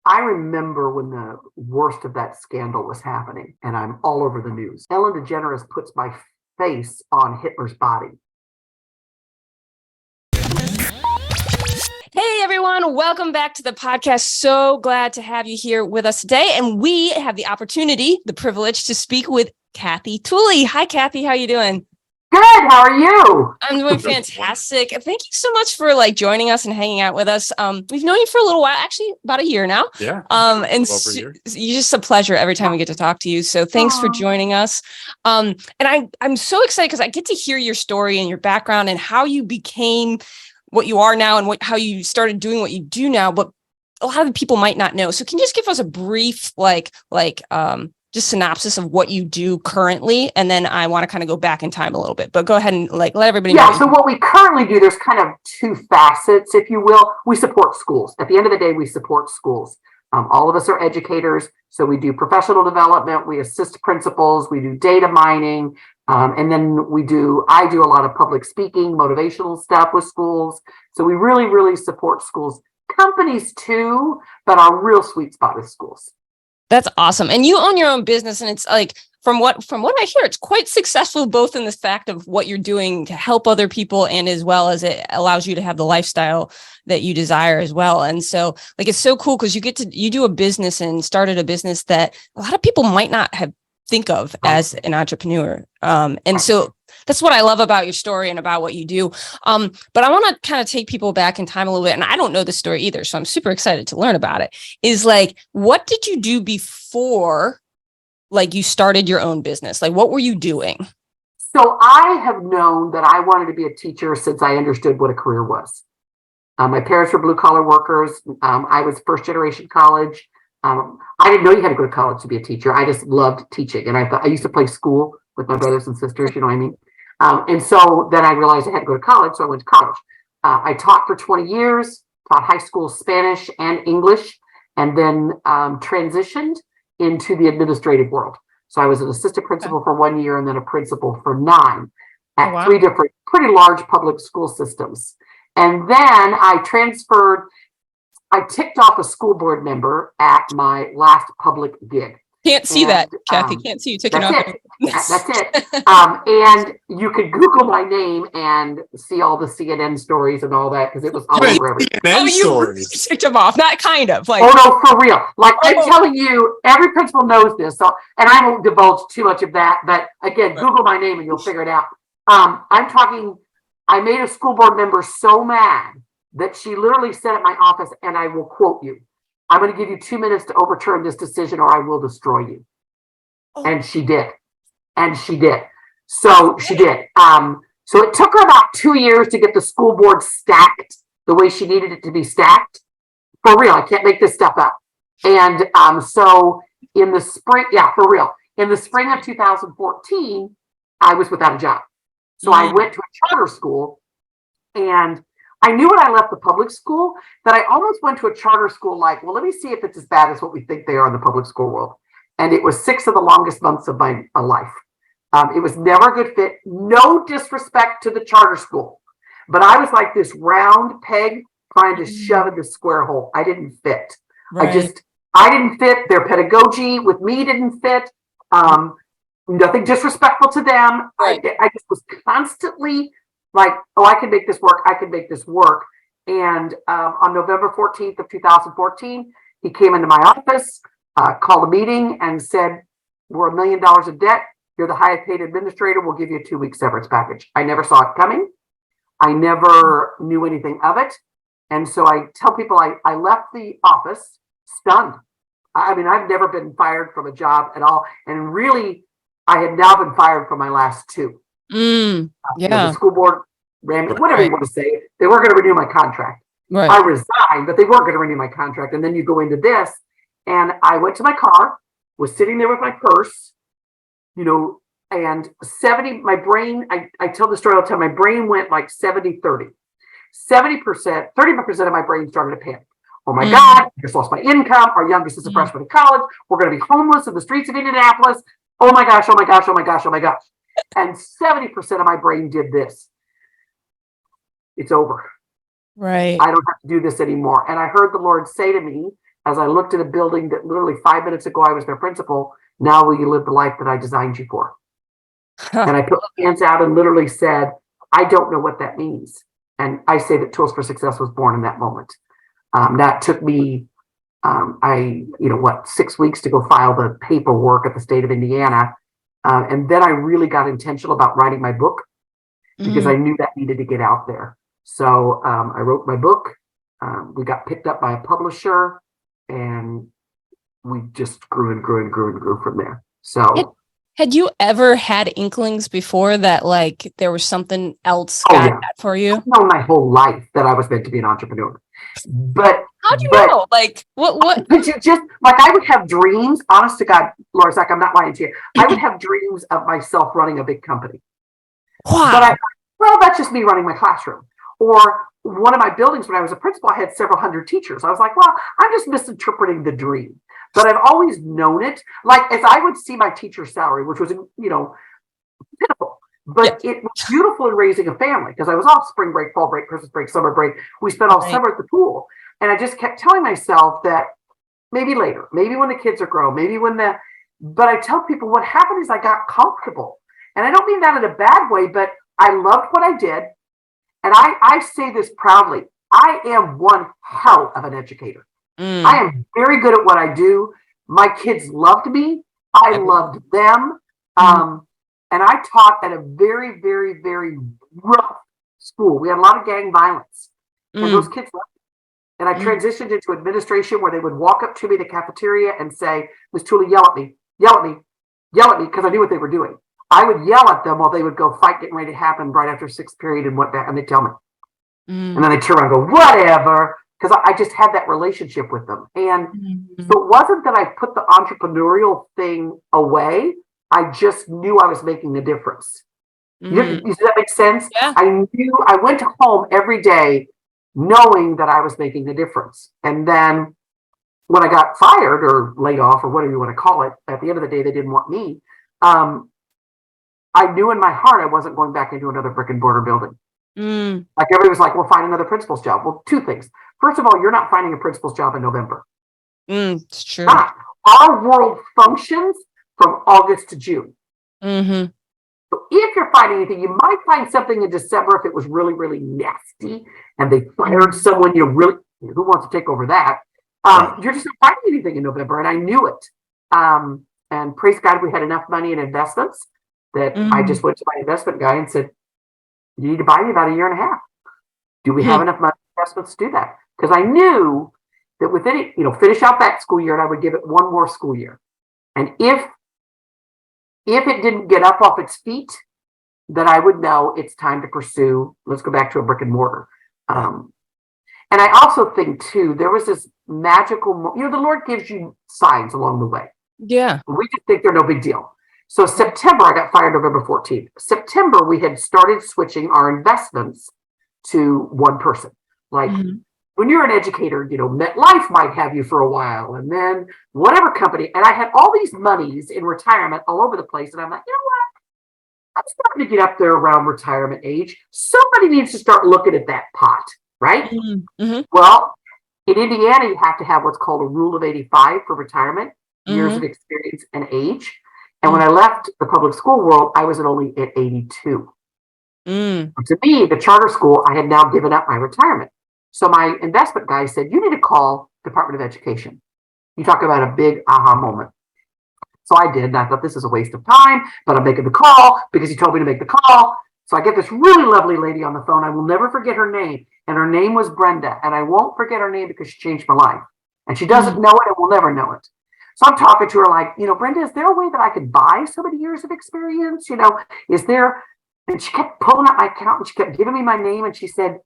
I remember when the worst of that scandal was happening, and I'm all over the news. Ellen DeGeneres puts my face on Hitler's body. Hey everyone, welcome back to the podcast. So glad to have you here with us today. And we have the opportunity, the privilege to speak with Cathy Tooley. Hi, Cathy. How you doing? Good. How are you? I'm doing fantastic. Thank you so much for joining us and hanging out with us. We've known you for a little while, actually about a year now. Yeah. And you're just a pleasure every time we get to talk to you. So thanks for joining us. And I'm so excited because I get to hear your story and your background and how you became what you are now and how you started doing what you do now, but a lot of people might not know. So can you just give us a brief, just synopsis of what you do currently? And then I want to kind of go back in time a little bit, but go ahead and let everybody know. Yeah, so what we currently do, there's kind of two facets, if you will. We support schools. At the end of the day, we support schools. All of us are educators, so we do professional development, we assist principals, we do data mining, and then I do a lot of public speaking, motivational stuff with schools. So we really, really support schools. Companies too, but our real sweet spot is schools. That's awesome. And you own your own business, and it's from what I hear, it's quite successful, both in the fact of what you're doing to help other people and as well as it allows you to have the lifestyle that you desire as well. And so it's so cool because you do a business and started a business that a lot of people might not have think of as an entrepreneur. And so that's what I love about your story and about what you do. But I want to kind of take people back in time a little bit. And I don't know the story either, so I'm super excited to learn about it. Is what did you do before you started your own business? What were you doing? So I have known that I wanted to be a teacher since I understood what a career was. My parents were blue collar workers. I was first generation college. I didn't know you had to go to college to be a teacher. I just loved teaching. And I used to play school with my brothers and sisters, you know what I mean? And so then I realized I had to go to college. So I went to college. I taught for 20 years, taught high school Spanish and English, and then transitioned into the administrative world. So I was an assistant principal for 1 year and then a principal for 9 at 3 different pretty large public school systems. And then I ticked off a school board member at my last public gig. Can't see that, Cathy. Can't see you ticking off. That's it. And you could Google my name and see all the CNN stories and all that because it was all over everything. You ticked them off, not kind of. Oh no, for real. I'm telling you, every principal knows this. So, and I won't divulge too much of that. But again, Google my name and you'll figure it out. I'm talking. I made a school board member so mad that she literally said at my office, and I will quote you, "I'm going to give you 2 minutes to overturn this decision or I will destroy you." And she did. So she did. So it took her about 2 years to get the school board stacked the way she needed it to be stacked. For real. I can't make this stuff up. And so in the spring, for real. In the spring of 2014, I was without a job. So I went to a charter school, and I knew when I left the public school that I almost went to a charter school well, let me see if it's as bad as what we think they are in the public school world. And it was 6 of the longest months of my life. It was never a good fit. No disrespect to the charter school, but I was like this round peg trying to shove in the square hole. I didn't fit. Right. I didn't fit. Their pedagogy with me didn't fit. Nothing disrespectful to them. Right. I just was constantly I can make this work. I can make this work. And on November 14th of 2014, he came into my office, called a meeting and said, "We're $1 million in debt. You're the highest paid administrator. We'll give you a 2-week severance package." I never saw it coming. I never knew anything of it. And so I tell people I left the office stunned. I mean, I've never been fired from a job at all. And really, I had now been fired from my last 2. The school board ran me, whatever you want to say. They weren't going to renew my contract. Right. I resigned, but they weren't going to renew my contract. And then you go into this, and I went to my car, was sitting there with my purse, and my brain, I tell the story all the time, my brain went 70-30. 70%, 30% of my brain started to panic. Oh my God, I just lost my income. Our youngest is a freshman in college. We're going to be homeless in the streets of Indianapolis. Oh my gosh, oh my gosh, oh my gosh, oh my gosh. And 70% of my brain did this. It's over. Right. I don't have to do this anymore. And I heard the Lord say to me, as I looked at a building that literally 5 minutes ago I was their principal. Now will you live the life that I designed you for? And I put my hands out and literally said, I don't know what that means. And I say that Tools for Success was born in that moment. That took me, 6 weeks to go file the paperwork at the state of Indiana. And then I really got intentional about writing my book because I knew that needed to get out there. So I wrote my book. We got picked up by a publisher, and we just grew and grew and grew and grew from there. So had you ever had inklings before that, like there was something else God had for you? I've known my whole life that I was meant to be an entrepreneur. But how do you know? Like what? But you just like I would have dreams, honest to God, Laura, Zach, I'm not lying to you. I would have dreams of myself running a big company. Wow. But that's just me running my classroom. Or one of my buildings when I was a principal, I had several hundred teachers. I was like, well, I'm just misinterpreting the dream. But I've always known it. Like as I would see my teacher's salary, which was, pitiful. But it was beautiful in raising a family because I was off spring break, fall break, Christmas break, summer break. We spent all summer at the pool. And I just kept telling myself that maybe later, maybe when the kids are grown, but I tell people what happened is I got comfortable. And I don't mean that in a bad way, but I loved what I did. And I say this proudly. I am one hell of an educator. I am very good at what I do. My kids loved me. I loved them. And I taught at a very, very, very rough school. We had a lot of gang violence. And those kids loved me. And I transitioned into administration where they would walk up to me in the cafeteria and say, Miss Tooley, yell at me, because I knew what they were doing. I would yell at them while they would go fight getting ready to happen right after sixth period and whatnot, and they'd tell me. And then they'd turn around and go, whatever, because I just had that relationship with them. And so it wasn't that I put the entrepreneurial thing away. I just knew I was making a difference. Does that make sense? Yeah. I went home every day knowing that I was making a difference. And then when I got fired or laid off or whatever you want to call it, at the end of the day, they didn't want me. I knew in my heart I wasn't going back into another brick and mortar building. Like everybody was like, well, find another principal's job. Well, two things. First of all, you're not finding a principal's job in November. It's true. Our world functions from August to June. So if you're finding anything, you might find something in December if it was really, really nasty and they fired someone who wants to take over that. You're just not finding anything in November, and I knew it. And praise God, we had enough money in investments that I just went to my investment guy and said, you need to buy me about a year and a half. Do we have enough money in investments to do that? Because I knew that within it, finish out that school year and I would give it one more school year. And if it didn't get up off its feet, then I would know it's time to pursue, let's go back to a brick and mortar. And I also think too, there was this magical, the Lord gives you signs along the way. Yeah. We just think they're no big deal. So September, I got fired November 14th. September, we had started switching our investments to one person. Like when you're an educator, MetLife might have you for a while and then whatever company. And I had all these monies in retirement all over the place. And I'm like, you know what? I'm starting to get up there around retirement age. Somebody needs to start looking at that pot, right? Well, in Indiana, you have to have what's called a rule of 85 for retirement, years of experience and age. And when I left the public school world, I was only at 82. To me, the charter school, I had now given up my retirement. So my investment guy said, you need to call Department of Education. You talk about a big aha moment. So I did, and I thought this is a waste of time, but I'm making the call because he told me to make the call. So I get this really lovely lady on the phone. I will never forget her name. And her name was Brenda. And I won't forget her name because she changed my life. And she doesn't know it and will never know it. So I'm talking to her like, Brenda, is there a way that I could buy so many years of experience? Is there? And she kept pulling up my account and she kept giving me my name. And she said,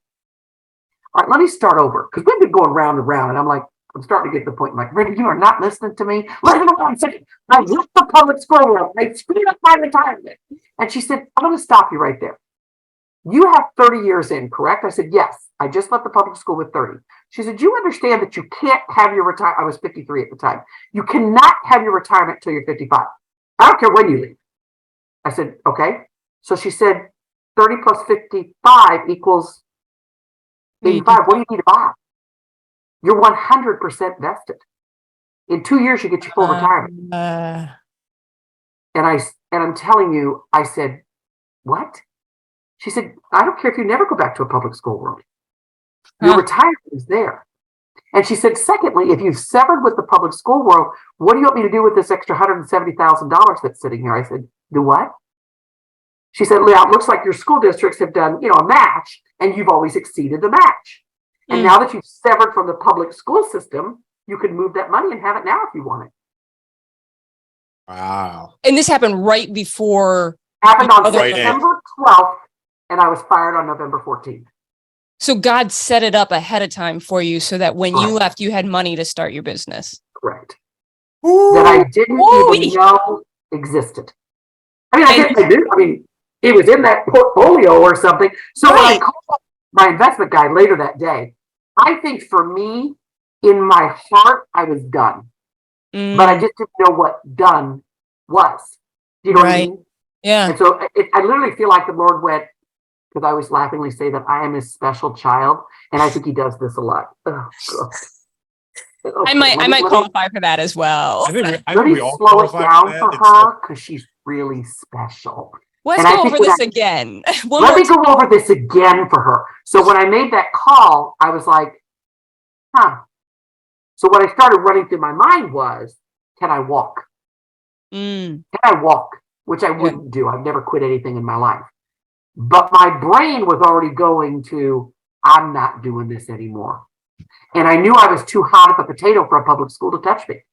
all right, let me start over. Because we've been going round and round. And I'm like, I'm starting to get to the point. I'm like, Brenda, you are not listening to me. Listen to what I'm saying. I left the public school world. I screwed up my retirement. And she said, I'm going to stop you right there. You have 30 years in, correct? I said, yes. I just left the public school with 30. She said, you understand that you can't have your retirement. I was 53 at the time. You cannot have your retirement until you're 55. I don't care when you leave. I said, okay. So she said, 30 plus 55 equals 85. What do you need to buy? you're 100% vested. In 2 years, you get your full retirement. And I'm telling you, I said, what? She said, I don't care if you never go back to a public school world. Your retirement is there. And she said, secondly, if you've severed with the public school world, what do you want me to do with this extra $170,000 that's sitting here? I said, do what? She said, Leah, it looks like your school districts have done, a match, and you've always exceeded the match. And now that you've severed from the public school system, you can move that money and have it now if you want it. Wow. And this happened right before. Happened on September 12th, and I was fired on November 14th. So God set it up ahead of time for you so that when you left, you had money to start your business. Correct. That I didn't even know existed. I mean, I guess I did. I mean, it was in that portfolio or something. So when I called my investment guy later that day, I think for me, in my heart, I was done. But I just didn't know what done was. Do you know what I mean? Yeah. And so I literally feel like the Lord went, because I always laughingly say that I am his special child, and I think he does this a lot. Oh, God. Okay, I might qualify for that as well. I think let me we all slow it qualify down for for that. her because she's really special. Let's And go over this again. Let me go over this again for her. So when I made that call, I was like, So what I started running through my mind was, can I walk? Can I walk? Which I wouldn't do. I've never quit anything in my life. But my brain was already going to, I'm not doing this anymore. And I knew I was too hot of a potato for a public school to touch me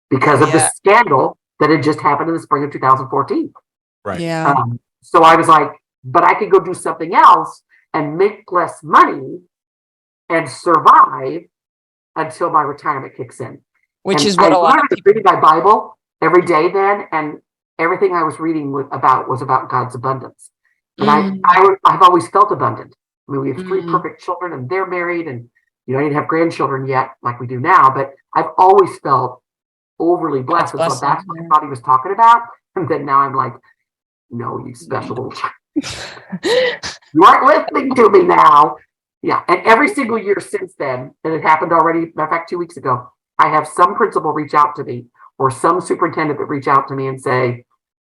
because of the scandal that had just happened in the spring of 2014. Right. Yeah. So I was like, but I could go do something else and make less money and survive until my retirement kicks in. Which and is what I a lot of was reading my Bible every day then, and everything I was reading was about God's abundance. And I've always felt abundant. I mean, we have 3 perfect children, and they're married, and I didn't have grandchildren yet like we do now, but I've always felt overly blessed. And so that's what I thought he was talking about. And then now I'm like, no, you special little child. You aren't listening to me now. Yeah. And every single year since then, and it happened already, matter of fact, 2 weeks ago, I have some principal reach out to me or some superintendent that reach out to me and say,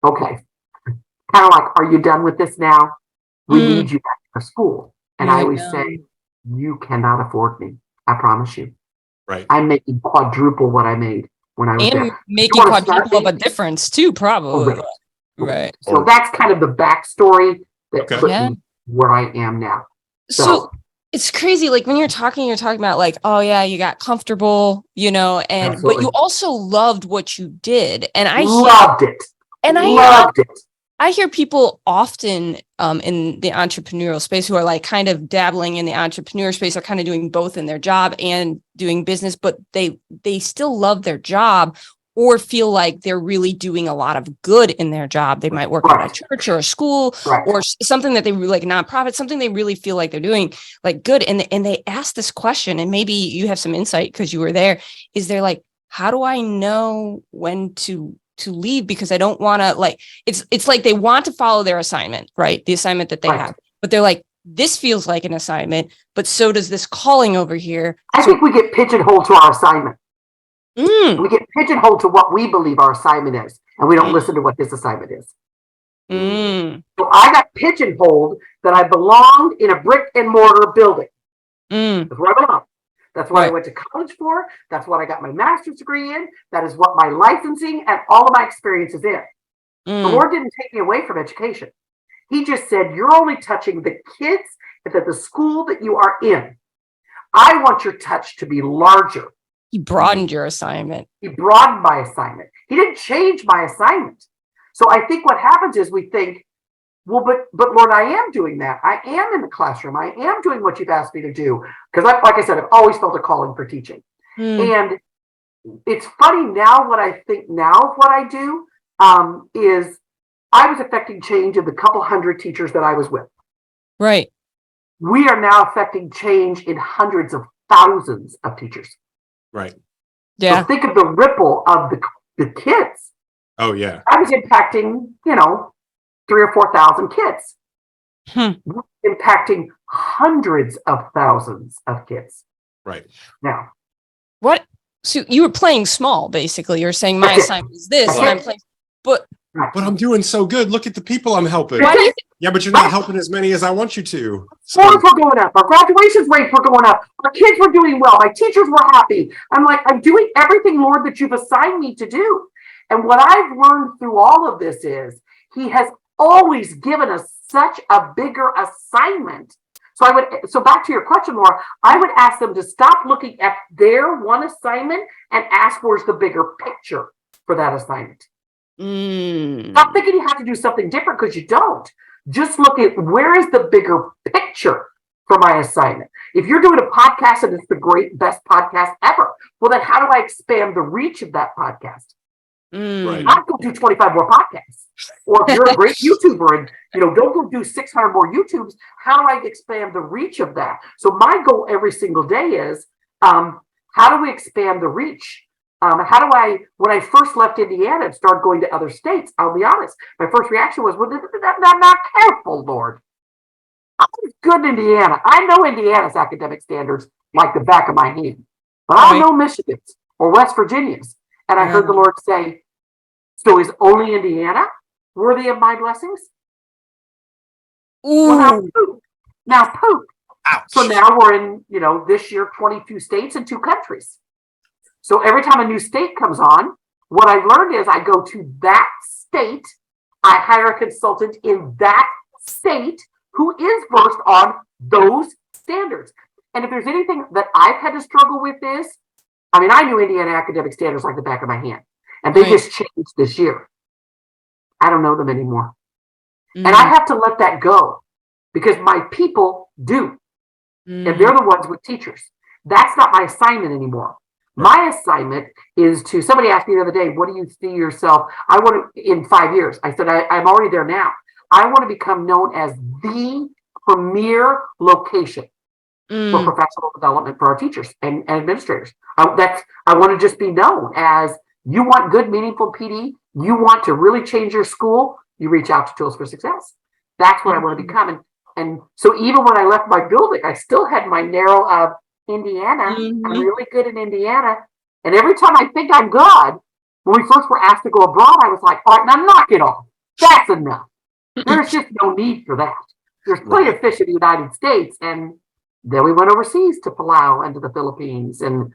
okay, kind of like, are you done with this now? We need you back for school. And I always say, you cannot afford me. I promise you. Right. I'm making quadruple what I made when I was there. Making quadruple of a difference too, probably. Right. So that's kind of the backstory that put me where I am now. So it's crazy. Like when you're talking about like, oh yeah, you got comfortable, but you also loved what you did. And I loved it. And loved it. I hear people often in the entrepreneurial space who are like kind of dabbling in the entrepreneur space are kind of doing both in their job and doing business, but they still love their job or feel like they're really doing a lot of good in their job. They might work at a church or a school or something that they really like, nonprofit, something they really feel like they're doing like good. And they ask this question, and maybe you have some insight because you were there. Is there like, how do I know when to leave? Because I don't want to like, it's like they want to follow their assignment, right? The assignment that they have, but they're like, this feels like an assignment, but so does this calling over here. I think we get pigeonholed to our assignment. We get pigeonholed to what we believe our assignment is, and we don't listen to what this assignment is. So I got pigeonholed that I belonged in a brick and mortar building. That's where I belong. That's what I went to college for. That's what I got my master's degree in. That is what my licensing and all of my experience is in. The Lord didn't take me away from education. He just said, you're only touching the kids at the school that you are in. I want your touch to be larger. He broadened your assignment. He broadened my assignment. He didn't change my assignment. So I think what happens is we think, well, but Lord, I am doing that. I am in the classroom. I am doing what you've asked me to do. Because like I said, I've always felt a calling for teaching. And it's funny now, what I think now of what I do is I was affecting change in the couple hundred teachers that I was with. Right. We are now affecting change in hundreds of thousands of teachers. Right. Yeah. So think of the ripple of the kids. Oh, yeah. I was impacting, 3,000 or 4,000 kids. Impacting hundreds of thousands of kids. Right. Now, What? So you were playing small, basically. You're saying my That's it. assignment is this, That's and it. I'm playing. But But I'm doing so good. Look at the people I'm helping. why do you? Yeah, but you're not helping as many as I want you to. So, scores were going up. Our graduation rates were going up. Our kids were doing well. My teachers were happy. I'm like, I'm doing everything, Lord, that you've assigned me to do. And what I've learned through all of this is he has always given us such a bigger assignment. So back to your question, Laura, I would ask them to stop looking at their one assignment and ask where's the bigger picture for that assignment. Stop thinking you have to do something different because you don't. Just look at where is the bigger picture for my assignment. If you're doing a podcast and it's the best podcast ever, well, then how do I expand the reach of that podcast? right. Not go do 25 more podcasts. Or if you're a great YouTuber and don't go do 600 more YouTubes, how do I expand the reach of that? So my goal every single day is how do we expand the reach? How do I, when I first left Indiana and started going to other states, I'll be honest, my first reaction was, well, I'm not careful, Lord. I was good in Indiana. I know Indiana's academic standards like the back of my hand, but I don't know Michigan's or West Virginia's. And I heard the Lord say, so is only Indiana worthy of my blessings? Ooh. Well, now poop. Ouch. So now we're in, this year, 22 states and 2 countries. So every time a new state comes on, what I've learned is I go to that state, I hire a consultant in that state who is versed on those standards. And if there's anything that I've had to struggle with is, I knew Indiana academic standards like the back of my hand, and they just changed this year. I don't know them anymore. And I have to let that go because my people do. And they're the ones with teachers. That's not my assignment anymore. My assignment is to, somebody asked me the other day, what do you see yourself? I want to, in 5 years, I said, I'm already there now. I want to become known as the premier location for professional development for our teachers and administrators. I want to just be known as, you want good, meaningful PD, you want to really change your school, you reach out to Tools for Success. That's what I want to become. And so even when I left my building, I still had my narrow of Indiana. I'm really good in Indiana. And every time I think I'm good, when we first were asked to go abroad, I was like, all right, now knock it off. That's enough. There's just no need for that. There's plenty of fish in the United States. And then we went overseas to Palau and to the Philippines. And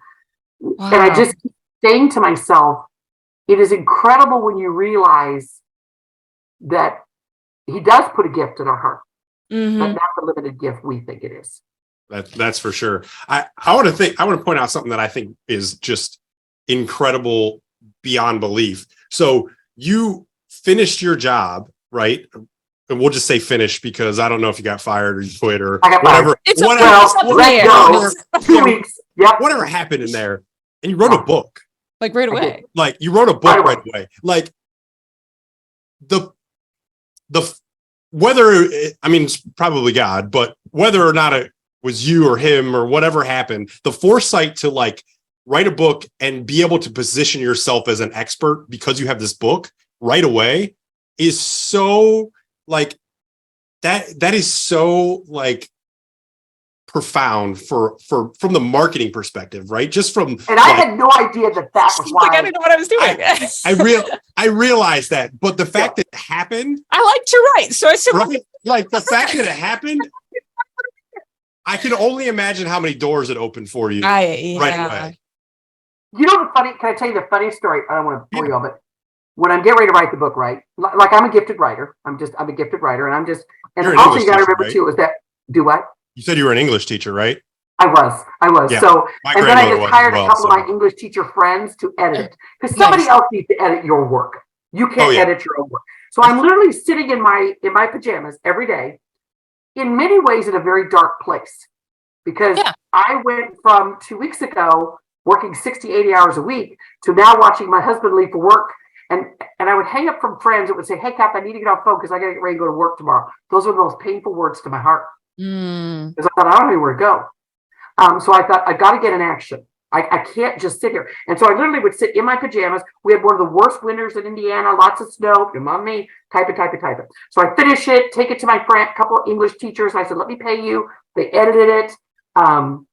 I just keep saying to myself, it is incredible when you realize that he does put a gift in our heart, but not the limited gift we think it is. That's for sure. I want to point out something that I think is just incredible beyond belief. So you finished your job, right? And we'll just say finish because I don't know if you got fired or you quit or whatever. It's whatever. 2 weeks. Yep. Whatever happened in there. And you wrote a book. Like right away. Like you wrote a book right away. Like the whether, it's probably God, but whether or not it was you or him or whatever happened, the foresight to like write a book and be able to position yourself as an expert because you have this book right away is so like that is so like profound from the marketing perspective, right? Just from and I had no idea that was why. I didn't know what I was doing. I realized that, but the fact that it happened, I like to write, so I said, right? Like the fact that it happened, I can only imagine how many doors it opened for you right away. Can I tell you the funny story? I don't want to bore you all, but when I'm getting ready to write the book, right? Like I'm a gifted writer. I'm a gifted writer, and also you got to remember too is that what? You said you were an English teacher, right? I was. Yeah. So, and then I just hired a couple of my English teacher friends to edit it because somebody else needs to edit your work. You can't edit your own work. So I'm literally sitting in my pajamas every day, in many ways in a very dark place, because I went from 2 weeks ago working 60, 80 hours a week to now watching my husband leave for work. And I would hang up from friends that would say, hey, Cathy, I need to get off phone because I got to get ready to go to work tomorrow. Those were the most painful words to my heart. Because I thought, I don't know where to go. So I thought, I got to get in action. I can't just sit here. And so I literally would sit in my pajamas. We had one of the worst winters in Indiana, lots of snow. Your mom me, type it. So I finish it, take it to my friend, couple of English teachers. I said, let me pay you. They edited it. And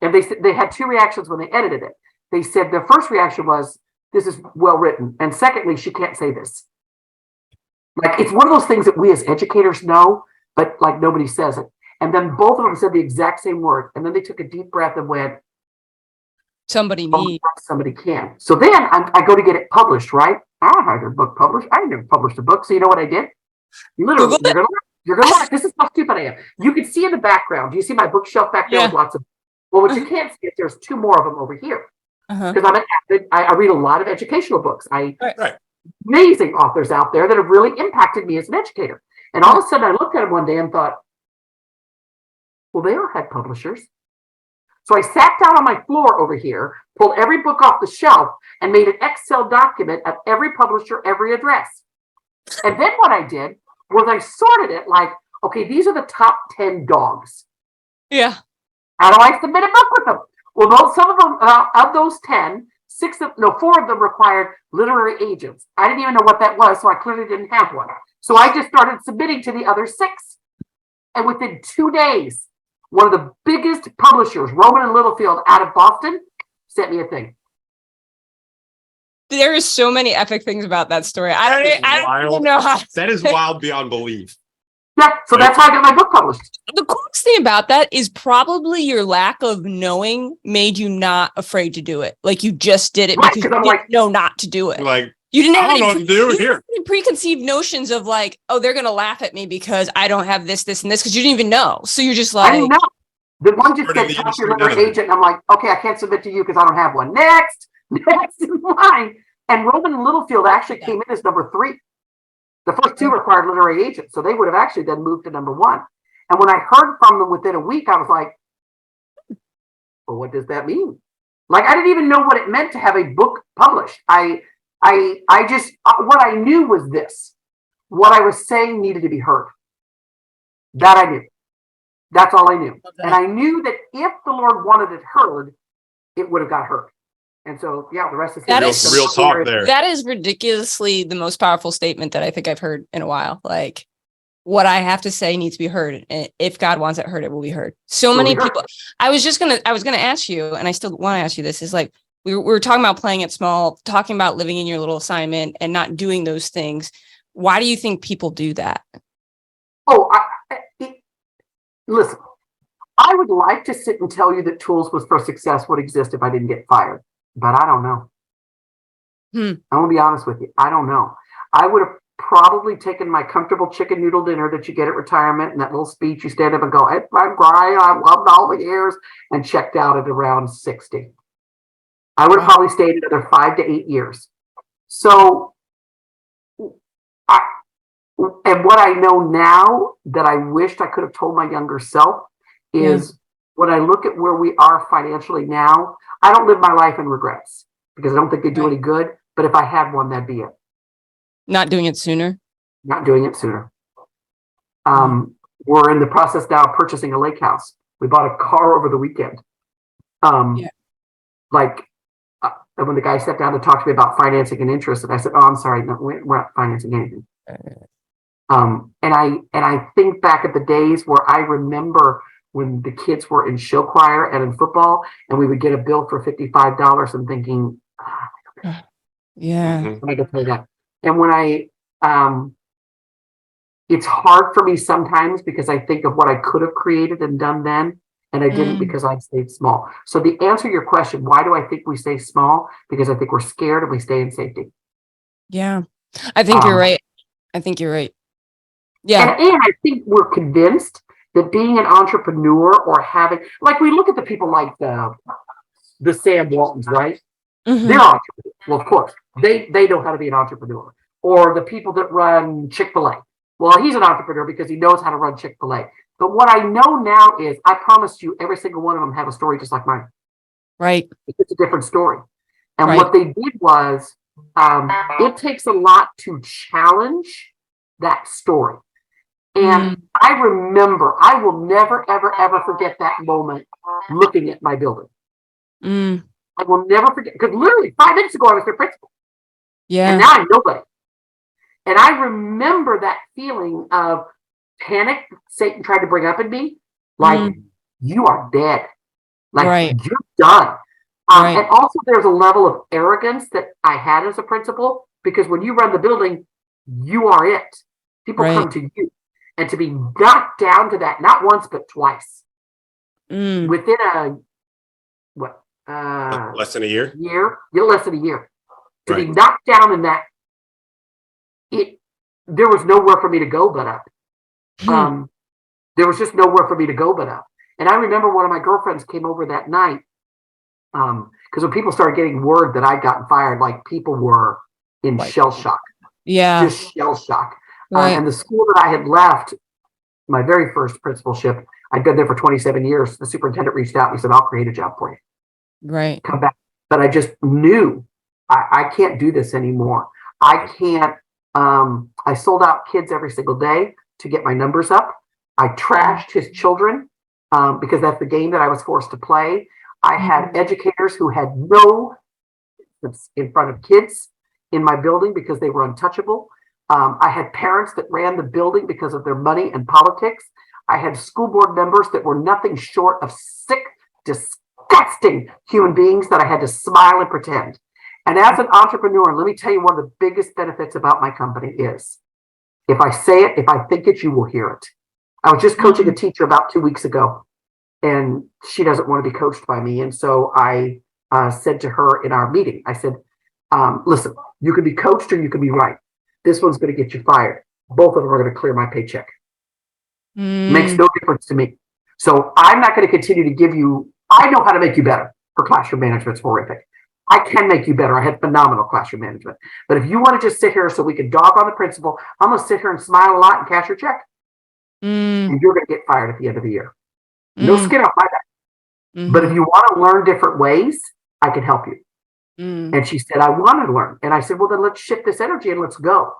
And they said they had two reactions when they edited it. They said their first reaction was, this is well written. And secondly, she can't say this. Like, it's one of those things that we as educators know, but like nobody says it. And then both of them said the exact same word. And then they took a deep breath and went, Somebody needs. somebody can. So then I go to get it published, right? I don't have your book published. I never published a book. So you know what I did? Literally, you're gonna learn. This is how stupid I am. You can see in the background. Do you see my bookshelf back there with lots of? Well, what you can't see is there's two more of them over here. Because I'm an avid, I read a lot of educational books. Amazing authors out there that have really impacted me as an educator. And all of a sudden I looked at them one day and thought, well, they all had publishers. So I sat down on my floor over here, pulled every book off the shelf, and made an Excel document of every publisher, every address. And then what I did was I sorted it like, okay, these are the top 10 dogs. Yeah. How do I submit a book with them? Well, some of them, of those 10, 4 of them required literary agents. I didn't even know what that was, so I clearly didn't have one. So I just started submitting to the other 6. And within 2 days, one of the biggest publishers, Rowman and Littlefield out of Boston, sent me a thing. There is so many epic things about that story. I don't even know how. That is wild beyond belief. Yeah, so that's how I got my book published. The coolest thing about that is probably your lack of knowing made you not afraid to do it. Like, you just did it because you didn't know not to do it. Like, you didn't have I don't know what to do here. Preconceived notions of like, oh, they're gonna laugh at me because I don't have this, and this, because you didn't even know. So you're just like, I didn't know. The one just said talk to your literary agent, and I'm like, okay, I can't submit to you because I don't have one. Next in line. And Rowman and Littlefield actually came in as number 3. The first 2 required literary agents, so they would have actually then moved to number 1. And when I heard from them within a week, I was like, well, what does that mean? Like, I didn't even know what it meant to have a book published. I just, what I knew was this. What I was saying needed to be heard. That I knew. That's all I knew. And I knew that if the Lord wanted it heard, it would have got heard. And so, yeah, the rest is real talk there. That is ridiculously the most powerful statement that I think I've heard in a while. Like, what I have to say needs to be heard. And if God wants it heard, it will be heard. So many people. I was gonna ask you, and I still want to ask you this, is like, we were talking about playing it small, talking about living in your little assignment and not doing those things. Why do you think people do that? Oh, listen, I would like to sit and tell you that Tools was for Success would exist if I didn't get fired. But I don't know. I'm gonna be honest with you. I don't know. I would have probably taken my comfortable chicken noodle dinner that you get at retirement and that little speech you stand up and go, "It's my grind, I loved all the years," and checked out at around 60. I would have probably stayed another 5 to 8 years. So, and what I know now that I wished I could have told my younger self is when I look at where we are financially now, I don't live my life in regrets because I don't think they do any good. But if I had one, that'd be it. Not doing it sooner. Not doing it sooner. We're in the process now of purchasing a lake house. We bought a car over the weekend. And when the guy sat down to talk to me about financing and interest, and I said, "Oh, I'm sorry, no, we're not financing anything." And I think back at the days where I remember when the kids were in show choir and in football, and we would get a bill for $55 and thinking, I can pay that. And when it's hard for me sometimes because I think of what I could have created and done then, and I didn't because I stayed small. So the answer to your question, why do I think we stay small? Because I think we're scared and we stay in safety. Yeah, I think you're right. I think you're right. Yeah. And I think we're convinced that being an entrepreneur or having, like, we look at the people like the Sam Waltons, right? They're entrepreneurs. Well, of course, they know how to be an entrepreneur. Or the people that run Chick-fil-A. Well, he's an entrepreneur because he knows how to run Chick-fil-A. But what I know now is, I promise you, every single one of them have a story just like mine. Right. It's a different story. And what they did was, it takes a lot to challenge that story. And I remember, I will never, ever, ever forget that moment looking at my building. I will never forget, because literally 5 minutes ago, I was their principal. Yeah. And now I'm nobody. And I remember that feeling of panic Satan tried to bring up in me. Like, you are dead. Like, Right. you're done. Right. And also there's a level of arrogance that I had as a principal, because when you run the building, you are it. People Right. come to you. And to be knocked down to that, not once, but twice, within a, what, Less than a year. less than a year, to be Right. knocked down in that, there was nowhere for me to go but up. There was just nowhere for me to go but up. And I remember one of my girlfriends came over that night, because when people started getting word that I'd gotten fired, like, people were in shell shock, Yeah. just shell shock. Right. And the school that I had left, my very first principalship, I'd been there for 27 years. The superintendent reached out and he said, I'll create a job for you. Right. Come back. But I just knew I can't do this anymore. I can't. I sold out kids every single day to get my numbers up. I trashed his children because that's the game that I was forced to play. I had educators who had no in front of kids in my building because they were untouchable. I had parents that ran the building because of their money and politics. I had school board members that were nothing short of sick, disgusting human beings that I had to smile and pretend. And as an entrepreneur, let me tell you, one of the biggest benefits about my company is, if I say it, if I think it, you will hear it. I was just coaching a teacher about 2 weeks ago, and she doesn't want to be coached by me. And so I said to her in our meeting, I said, listen, you can be coached or you can be right. This one's going to get you fired. Both of them are going to clear my paycheck. Makes no difference to me. So I'm not going to continue to give you, I know how to make you better. Her classroom management's horrific. I can make you better. I had phenomenal classroom management. But if you want to just sit here so we can dog on the principal, I'm going to sit here and smile a lot and cash your check. And you're going to get fired at the end of the year. No skin off my back. But if you want to learn different ways, I can help you. And she said, I want to learn. And I said, well, then let's shift this energy and let's go.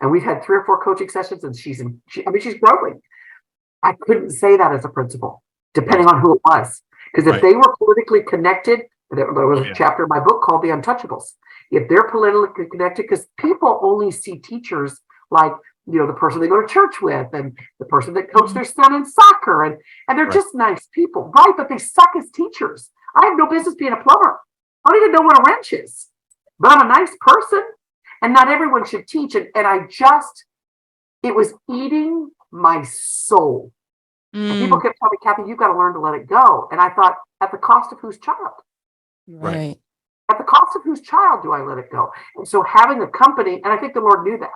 And we've had 3 or 4 coaching sessions, and she's growing. I couldn't say that as a principal, depending on who it was. Because if they were politically connected, there was a chapter in my book called The Untouchables. If they're politically connected, because people only see teachers like, the person they go to church with and the person that coached their son in soccer. And they're just nice people, right? But they suck as teachers. I have no business being a plumber. I don't even know what a wrench is, but I'm a nice person, and not everyone should teach. And it was eating my soul. And people kept telling me, Cathy, you've got to learn to let it go. And I thought, at the cost of whose child? Right. At the cost of whose child do I let it go? And so having a company, and I think the Lord knew that.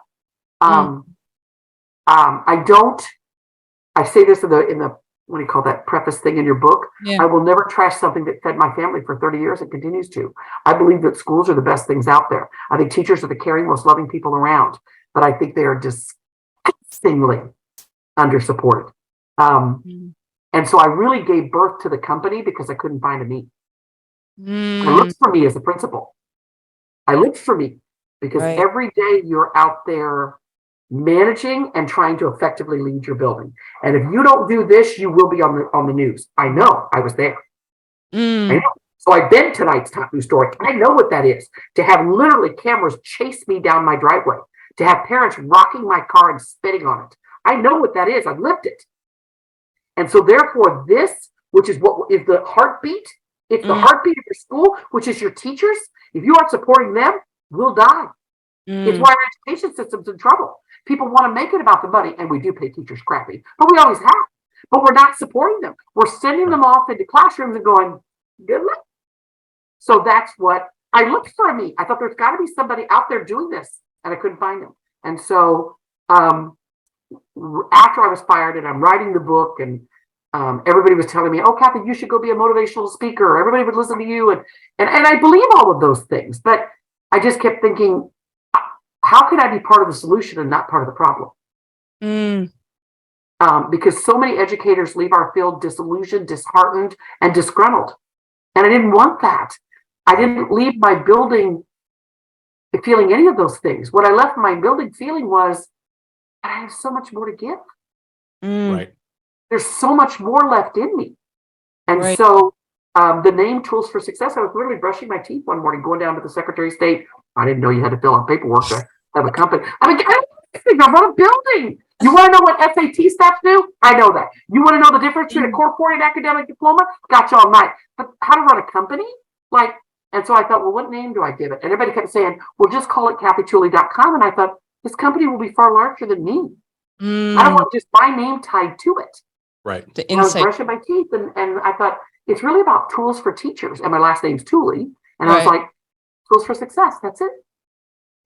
I say this in the what do you call that preface thing in your book? Yeah. I will never trash something that fed my family for 30 years and continues to. I believe that schools are the best things out there. I think teachers are the caring, most loving people around, but I think they are disgustingly under-supported. And so I really gave birth to the company because I couldn't find a me. I looked for me as a principal. I looked for me because every day you're out there managing and trying to effectively lead your building. And if you don't do this, you will be on the news. I know. I was there. I know. So I've been tonight's top news story. I know what that is. To have literally cameras chase me down my driveway. To have parents rocking my car and spitting on it. I know what that is. I've lived it. And so therefore this, which is what is the heartbeat, it's the heartbeat of your school, which is your teachers. If you aren't supporting them, we'll die. It's why our education system's in trouble. People want to make it about the money, and we do pay teachers crappy, but we always have. But we're not supporting them. We're sending them off into classrooms and going, good luck. So that's what I looked for me. I thought there's got to be somebody out there doing this, and I couldn't find them. And so after I was fired and I'm writing the book, and everybody was telling me, oh, Cathy, you should go be a motivational speaker. Everybody would listen to you. And I believe all of those things. But I just kept thinking, how can I be part of the solution and not part of the problem? Because so many educators leave our field disillusioned, disheartened, and disgruntled. And I didn't want that. I didn't leave my building feeling any of those things. What I left my building feeling was, I have so much more to give. Right. There's so much more left in me. And so the name Tools for Success, I was literally brushing my teeth one morning, going down to the Secretary of State. I didn't know you had to fill out paperwork to have a company. I run a building. You want to know what SAT stats do? I know that. You want to know the difference between a corporate academic diploma? Got you all night. But how to run a company? Like, and so I thought, well, what name do I give it? And everybody kept saying, well, just call it CathyTooley.com. And I thought, this company will be far larger than me. I don't want just my name tied to it. Right. The And I was insight. brushing my teeth and I thought, it's really about tools for teachers. And my last name's Tooley. And I was Right. like, tools for success. That's it.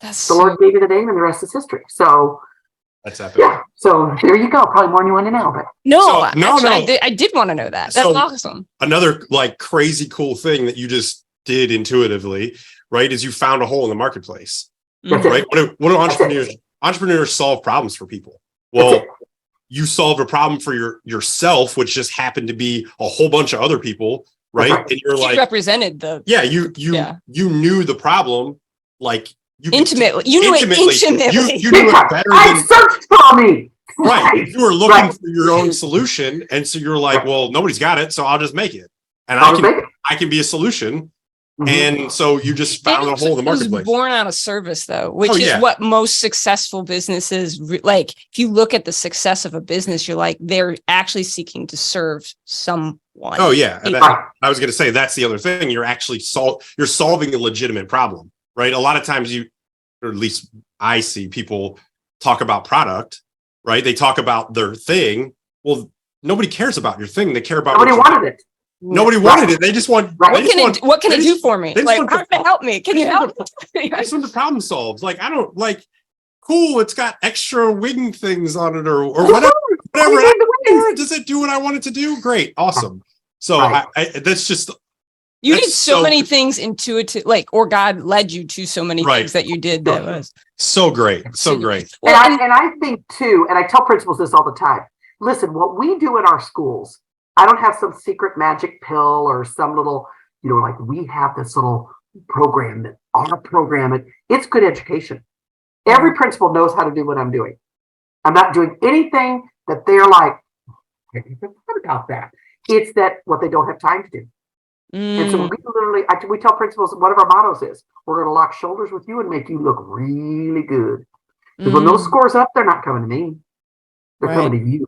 That's The Lord gave me the name and the rest is history. So That's epic. yeah. So there you go. Probably more than you want to know, but no, no. I did want to know that. That's So- awesome. Another like crazy cool thing that you just did intuitively, right, is you found a hole in the marketplace. that's it. Right? What do That's entrepreneurs solve problems for people? That's Well, it. you solved a problem for yourself, which just happened to be a whole bunch of other people, right? That's right. And you're He like, represented the yeah, you Yeah. knew the problem, like you could- intimately. You knew it intimately. You knew it better I than searched for me. right. You were looking Right. for your own solution, and so you're like, Right. well, nobody's got it, so I'll just make it, and I'll just make it. I can be a solution. Mhm. And so you just found a hole in the It was marketplace. born out of service, though, which Oh, is yeah. what most successful businesses like. If you look at the success of a business, you're like, they're actually seeking to serve someone. Oh yeah, and Right. I was going to say that's the other thing. You're actually you're solving a legitimate problem, right? A lot of times or at least I see people talk about product, right? They talk about their thing. Well, nobody cares about your thing. They care about Nobody what you- wanted it. Nobody wanted it. They just want. Right. they just What can they it just- do for me? they just Like, want how the- can it help me? Can you help me? I just want the problem solved. Like I don't like. Cool, it's got extra wing things on it, or whatever. Whatever. I need the wings. Does it do what I want it to do? Great, awesome. So Right. I that's just You That's did so so- many things intuitive, like, or God led you to so many Right. things that you did. That was so great, so great. well, And I think too, and I tell principals this all the time. Listen, what we do in our schools, I don't have some secret magic pill or some little, like we have this little program that our program, it's good education. Every principal knows how to do what I'm doing. I'm not doing anything that they're like, I didn't even thought about that. It's that what they don't have time to do. And so we literally, we tell principals, one of our mottos is, we're going to lock shoulders with you and make you look really good. Because when those scores up, they're not coming to me. They're Right. coming to you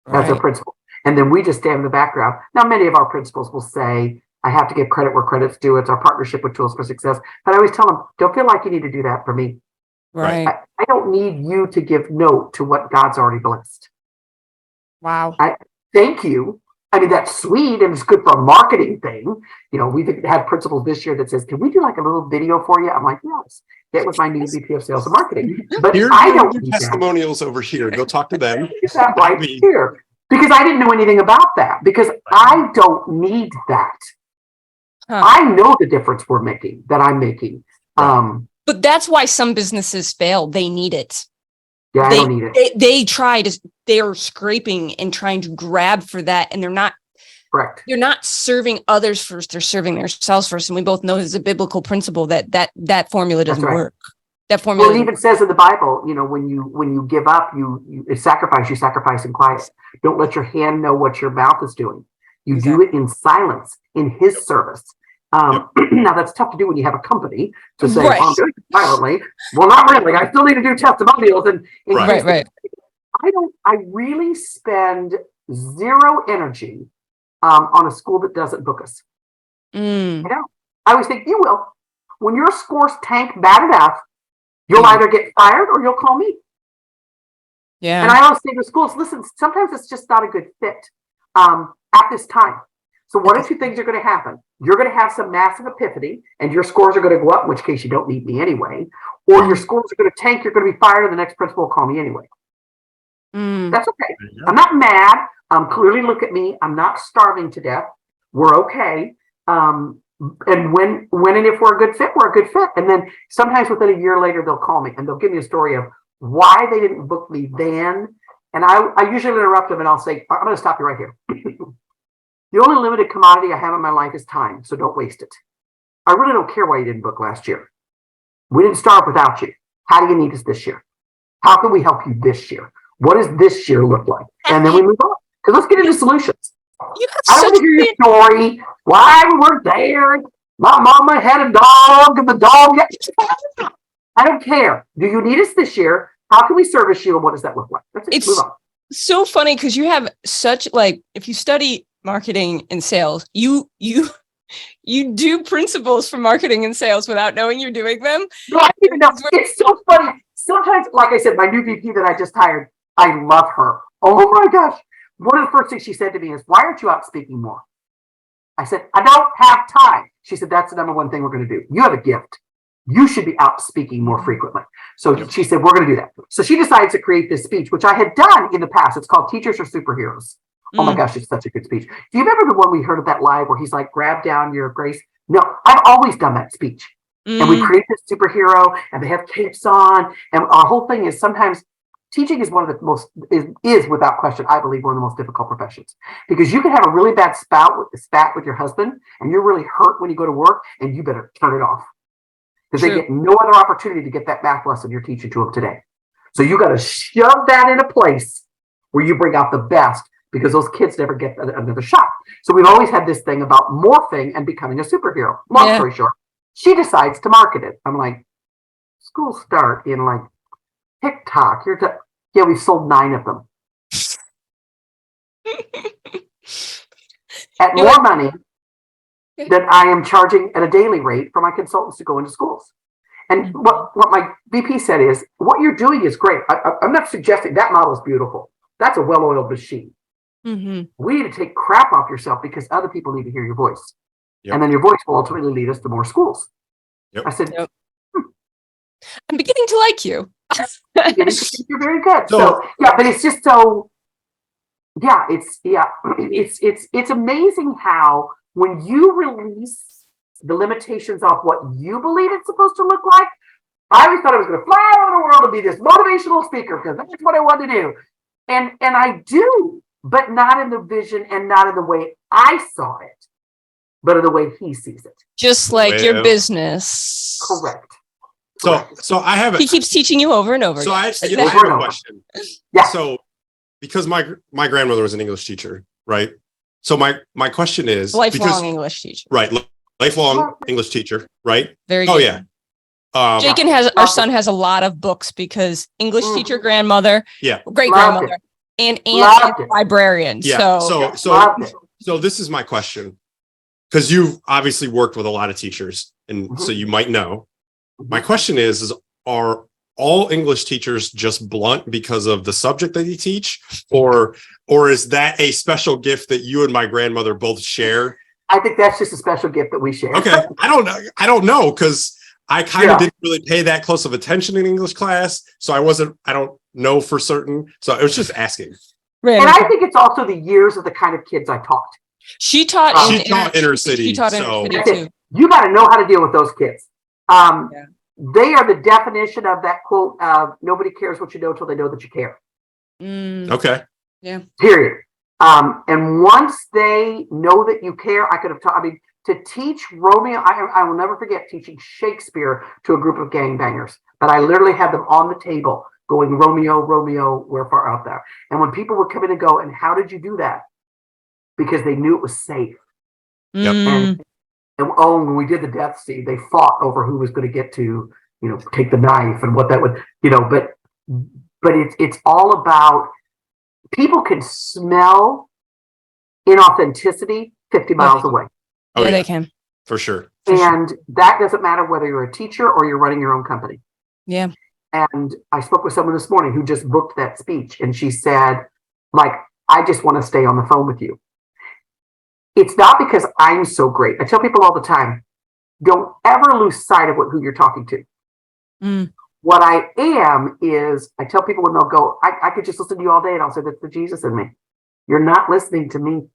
as a Right. principal. And then we just stand in the background. Now, many of our principals will say, I have to give credit where credit's due. It's our partnership with Tools for Success. But I always tell them, don't feel like you need to do that for me. Right. I don't need you to give note to what God's already blessed. Wow. Thank you. I mean, that's sweet and it's good for a marketing thing. We've had principals this year that says, can we do like a little video for you? I'm like, yes, get with my new VP of Sales and Marketing. But Here's I your don't need that. testimonials over here. Go talk to them. Get that right here. Because I didn't know anything about that. Because I don't need that. Huh. I know the difference we're making, that I'm making. But that's why some businesses fail. They need it. Yeah, I don't need it. They try to. They're scraping and trying to grab for that, and they're not. Correct. They're not serving others first. They're serving themselves first, and we both know it's a biblical principle that formula doesn't That's right. work. That formula. Well, it even says in the Bible, when you give up, you sacrifice in quiet. Don't let your hand know what your mouth is doing. You do it in silence, in His service. Now that's tough to do when you have a company to say, Right. I'm doing it silently. Well, not really. I still need to do testimonials and Right. I really spend zero energy on a school that doesn't book us. I always think you will. When your scores tank bad enough, you'll either get fired or you'll call me. Yeah. And I always say to schools, listen, sometimes it's just not a good fit at this time. So one of two things are going to happen. You're going to have some massive epiphany and your scores are going to go up, in which case you don't need me anyway. Or your scores are going to tank, you're going to be fired, and the next principal will call me anyway. That's okay. I'm not mad. Clearly look at me. I'm not starving to death. We're okay. And when and if we're a good fit, we're a good fit. And then sometimes within a year later, they'll call me and they'll give me a story of why they didn't book me then. And I usually interrupt them and I'll say, I'm going to stop you right here. The only limited commodity I have in my life is time, so don't waste it. I really don't care why you didn't book last year. We didn't start without you. How do you need us this year? How can we help you this year? What does this year look like? And then we move on. Because let's get into solutions. You have I don't want to hear your story. Why we weren't there. My mama had a dog and the dog. I don't care. Do you need us this year? How can we service you? And what does that look like? That's it. It's Move on. so funny because you have such like, if you study marketing and sales, you do principles for marketing and sales without knowing you're doing them. No, I don't even know. It's so funny. Sometimes, like I said, my new VP that I just hired, I love her. Oh my gosh. One of the first things she said to me is, why aren't you out speaking more? I said, I don't have time. She said, that's the number one thing we're going to do. You have a gift. You should be out speaking more frequently. So she said, we're going to do that. So she decides to create this speech, which I had done in the past. It's called Teachers Are Superheroes. Oh my gosh, it's such a good speech. Do you remember the one we heard of that live where he's like, grab down your grace? No, I've always done that speech. And we create this superhero and they have capes on. And our whole thing is sometimes teaching is one of the most, is without question, I believe, one of the most difficult professions. Because you can have a really bad spat with your husband and you're really hurt when you go to work and you better turn it off. Because they get no other opportunity to get that math lesson you're teaching to them today. So you got to shove that in a place where you bring out the best, because those kids never get another shot. So we've always had this thing about morphing and becoming a superhero. Long story short, she decides to market it. I'm like, schools start in like TikTok. Yeah, we sold 9 of them. At more money than I am charging at a daily rate for my consultants to go into schools. And what my VP said is, what you're doing is great. I'm not suggesting that model is beautiful. That's a well-oiled machine. We need to take crap off yourself because other people need to hear your voice. And then your voice will ultimately lead us to more schools. I said, I'm beginning to like you. You're very good. So yeah, but it's just so, it's amazing how when you release the limitations of what you believe it's supposed to look like, I always thought I was going to fly out of the world and be this motivational speaker because that's what I want to do. And I do, but not in the vision and not in the way I saw it, but in the way he sees it. Just like your business. Correct. So I have he keeps teaching you over and over. So again. I have a question. Yeah. So because my grandmother was an English teacher, right? So my question is lifelong English teacher. Right. Lifelong English teacher, right? Very good. Oh yeah. Jake and our son has a lot of books because English teacher, grandmother, great grandmother, and aunt and librarian. Yeah. So this is my question, because you've obviously worked with a lot of teachers, and so you might know. My question is are all English teachers just blunt because of the subject that you teach, or is that a special gift that you and my grandmother both share? I think that's just a special gift that we share. Okay. I don't know, because I kind of didn't really pay that close of attention in English class. So I don't know for certain. So I was just asking. And I think it's also the years of the kind of kids I taught. She taught inner city. She taught inner city too. You got to know how to deal with those kids. They are the definition of that quote, nobody cares what you know till they know that you care. Okay. Yeah. Period. And once they know that you care, I could have taught, to teach Romeo, I will never forget teaching Shakespeare to a group of gangbangers, but I literally had them on the table going, Romeo, Romeo, we're far out there. And when people would come in and go, and how did you do that? Because they knew it was safe. And when we did the death scene, they fought over who was going to get to, take the knife and what that would, but it's all about, people can smell inauthenticity 50 miles away. Oh, yeah, they can. For sure. And that doesn't matter whether you're a teacher or you're running your own company. Yeah. And I spoke with someone this morning who just booked that speech. And she said, I just want to stay on the phone with you. It's not because I'm so great. I tell people all the time, don't ever lose sight of who you're talking to. What I am is, I tell people when they'll go, I could just listen to you all day and I'll say, that's the Jesus in me. You're not listening to me.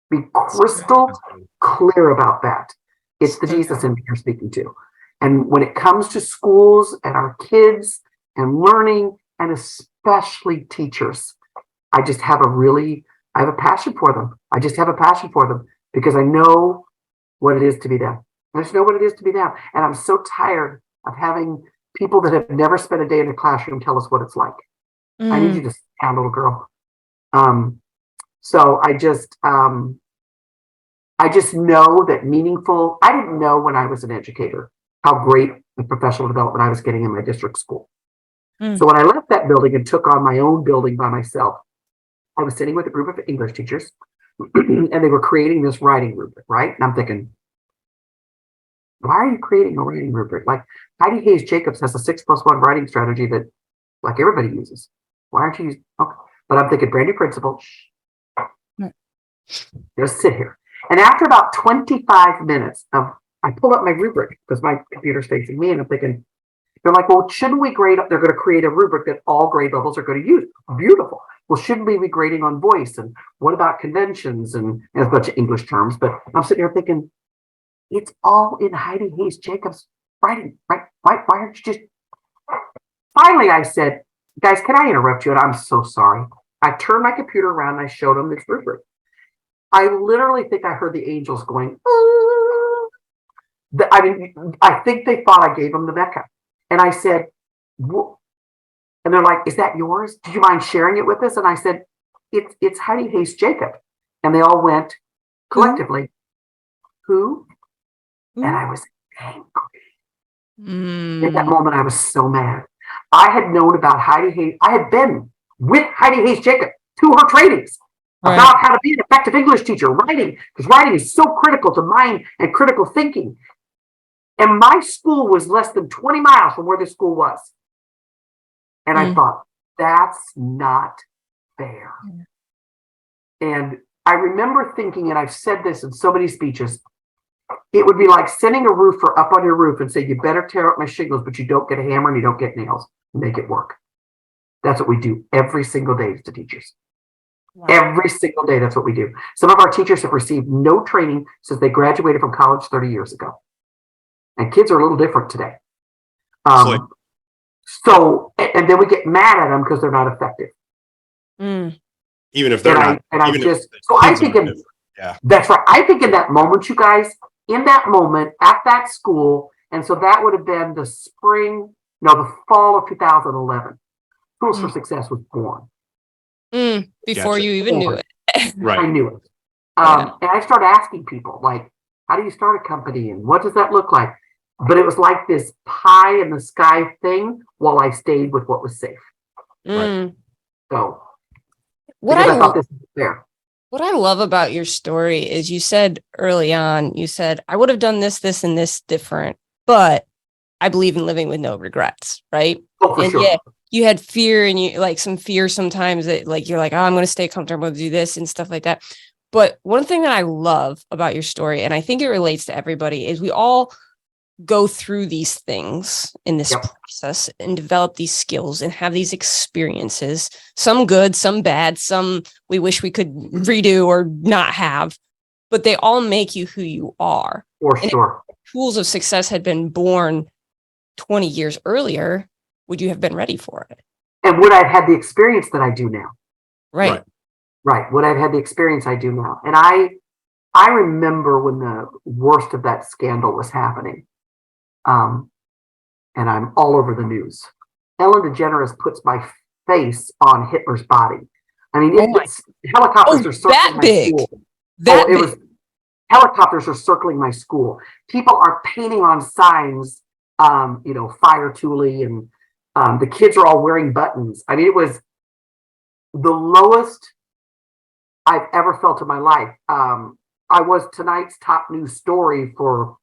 Be crystal clear about that. It's the Jesus in me you're speaking to. And when it comes to schools and our kids and learning, and especially teachers, I have a passion for them. I just have a passion for them because I know what it is to be them. I just know what it is to be them. And I'm so tired of having people that have never spent a day in a classroom tell us what it's like. I need you to sit down, little girl. So I just know that meaningful, I didn't know when I was an educator how great the professional development I was getting in my district school. So when I left that building and took on my own building by myself, I was sitting with a group of English teachers and they were creating this writing rubric, right? And I'm thinking, why are you creating a writing rubric? Like Heidi Hayes Jacobs has a 6+1 writing strategy that like everybody uses. Why aren't you using? Okay. But I'm thinking brand new principle. Just sit here. And after about 25 minutes of, I pull up my rubric because my computer's facing me and I'm thinking, they're like, well, shouldn't we grade up? They're going to create a rubric that all grade levels are going to use. Beautiful. Well, shouldn't we be grading on voice? And what about conventions and a bunch of English terms? But I'm sitting here thinking, it's all in Heidi Hayes Jacobs writing, right? Why aren't you just... Finally, I said, guys, can I interrupt you? And I'm so sorry. I turned my computer around and I showed them this rubric. I literally think I heard the angels going, oh. I mean, I think they thought I gave them the Mecca. And I said, whoa. And they're like, is that yours? Do you mind sharing it with us? And I said, it's Heidi Hayes Jacob. And they all went collectively, who? And I was angry. In that moment, I was so mad. I had known about Heidi Hayes. I had been with Heidi Hayes Jacob to her trainings about how to be an effective English teacher, writing, because writing is so critical to mind and critical thinking. And my school was less than 20 miles from where this school was. And I thought, that's not fair. And I remember thinking, and I've said this in so many speeches, it would be like sending a roofer up on your roof and say, you better tear up my shingles, but you don't get a hammer and you don't get nails. Make it work. That's what we do every single day to teachers. Wow. Every single day, that's what we do. Some of our teachers have received no training since they graduated from college 30 years ago. And kids are a little different today. So, and then we get mad at them because they're not effective. Even if they're not. I think, that's right. I think in that moment, you guys, in that moment at that school, and so that would have been the fall of 2011. Schools for Success was born. Before you even knew it. Right. I knew it. And I started asking people, like, how do you start a company and what does that look like? But it was like this pie in the sky thing while I stayed with what was safe. Right. So, what I thought this was fair. What I love about your story is you said early on, I would have done this, this, and this different, but I believe in living with no regrets, right? Oh, for sure. Yeah, you had fear and you like some fear sometimes that like, you're like, oh, I'm going to stay comfortable to do this and stuff like that. But one thing that I love about your story, and I think it relates to everybody, is we all go through these things in this process and develop these skills and have these experiences, some good, some bad, some we wish we could redo or not have, but they all make you who you are. For sure. If tools of success had been born 20 years earlier, would you have been ready for it? And would I have had the experience that I do now? Right. Would I have had the experience I do now? And I remember when the worst of that scandal was happening. And I'm all over the news. Ellen DeGeneres puts my face on Hitler's body. I mean, helicopters are circling my school. Helicopters are circling my school. People are painting on signs, fire Thule, and the kids are all wearing buttons. I mean, it was the lowest I've ever felt in my life. I was tonight's top news story for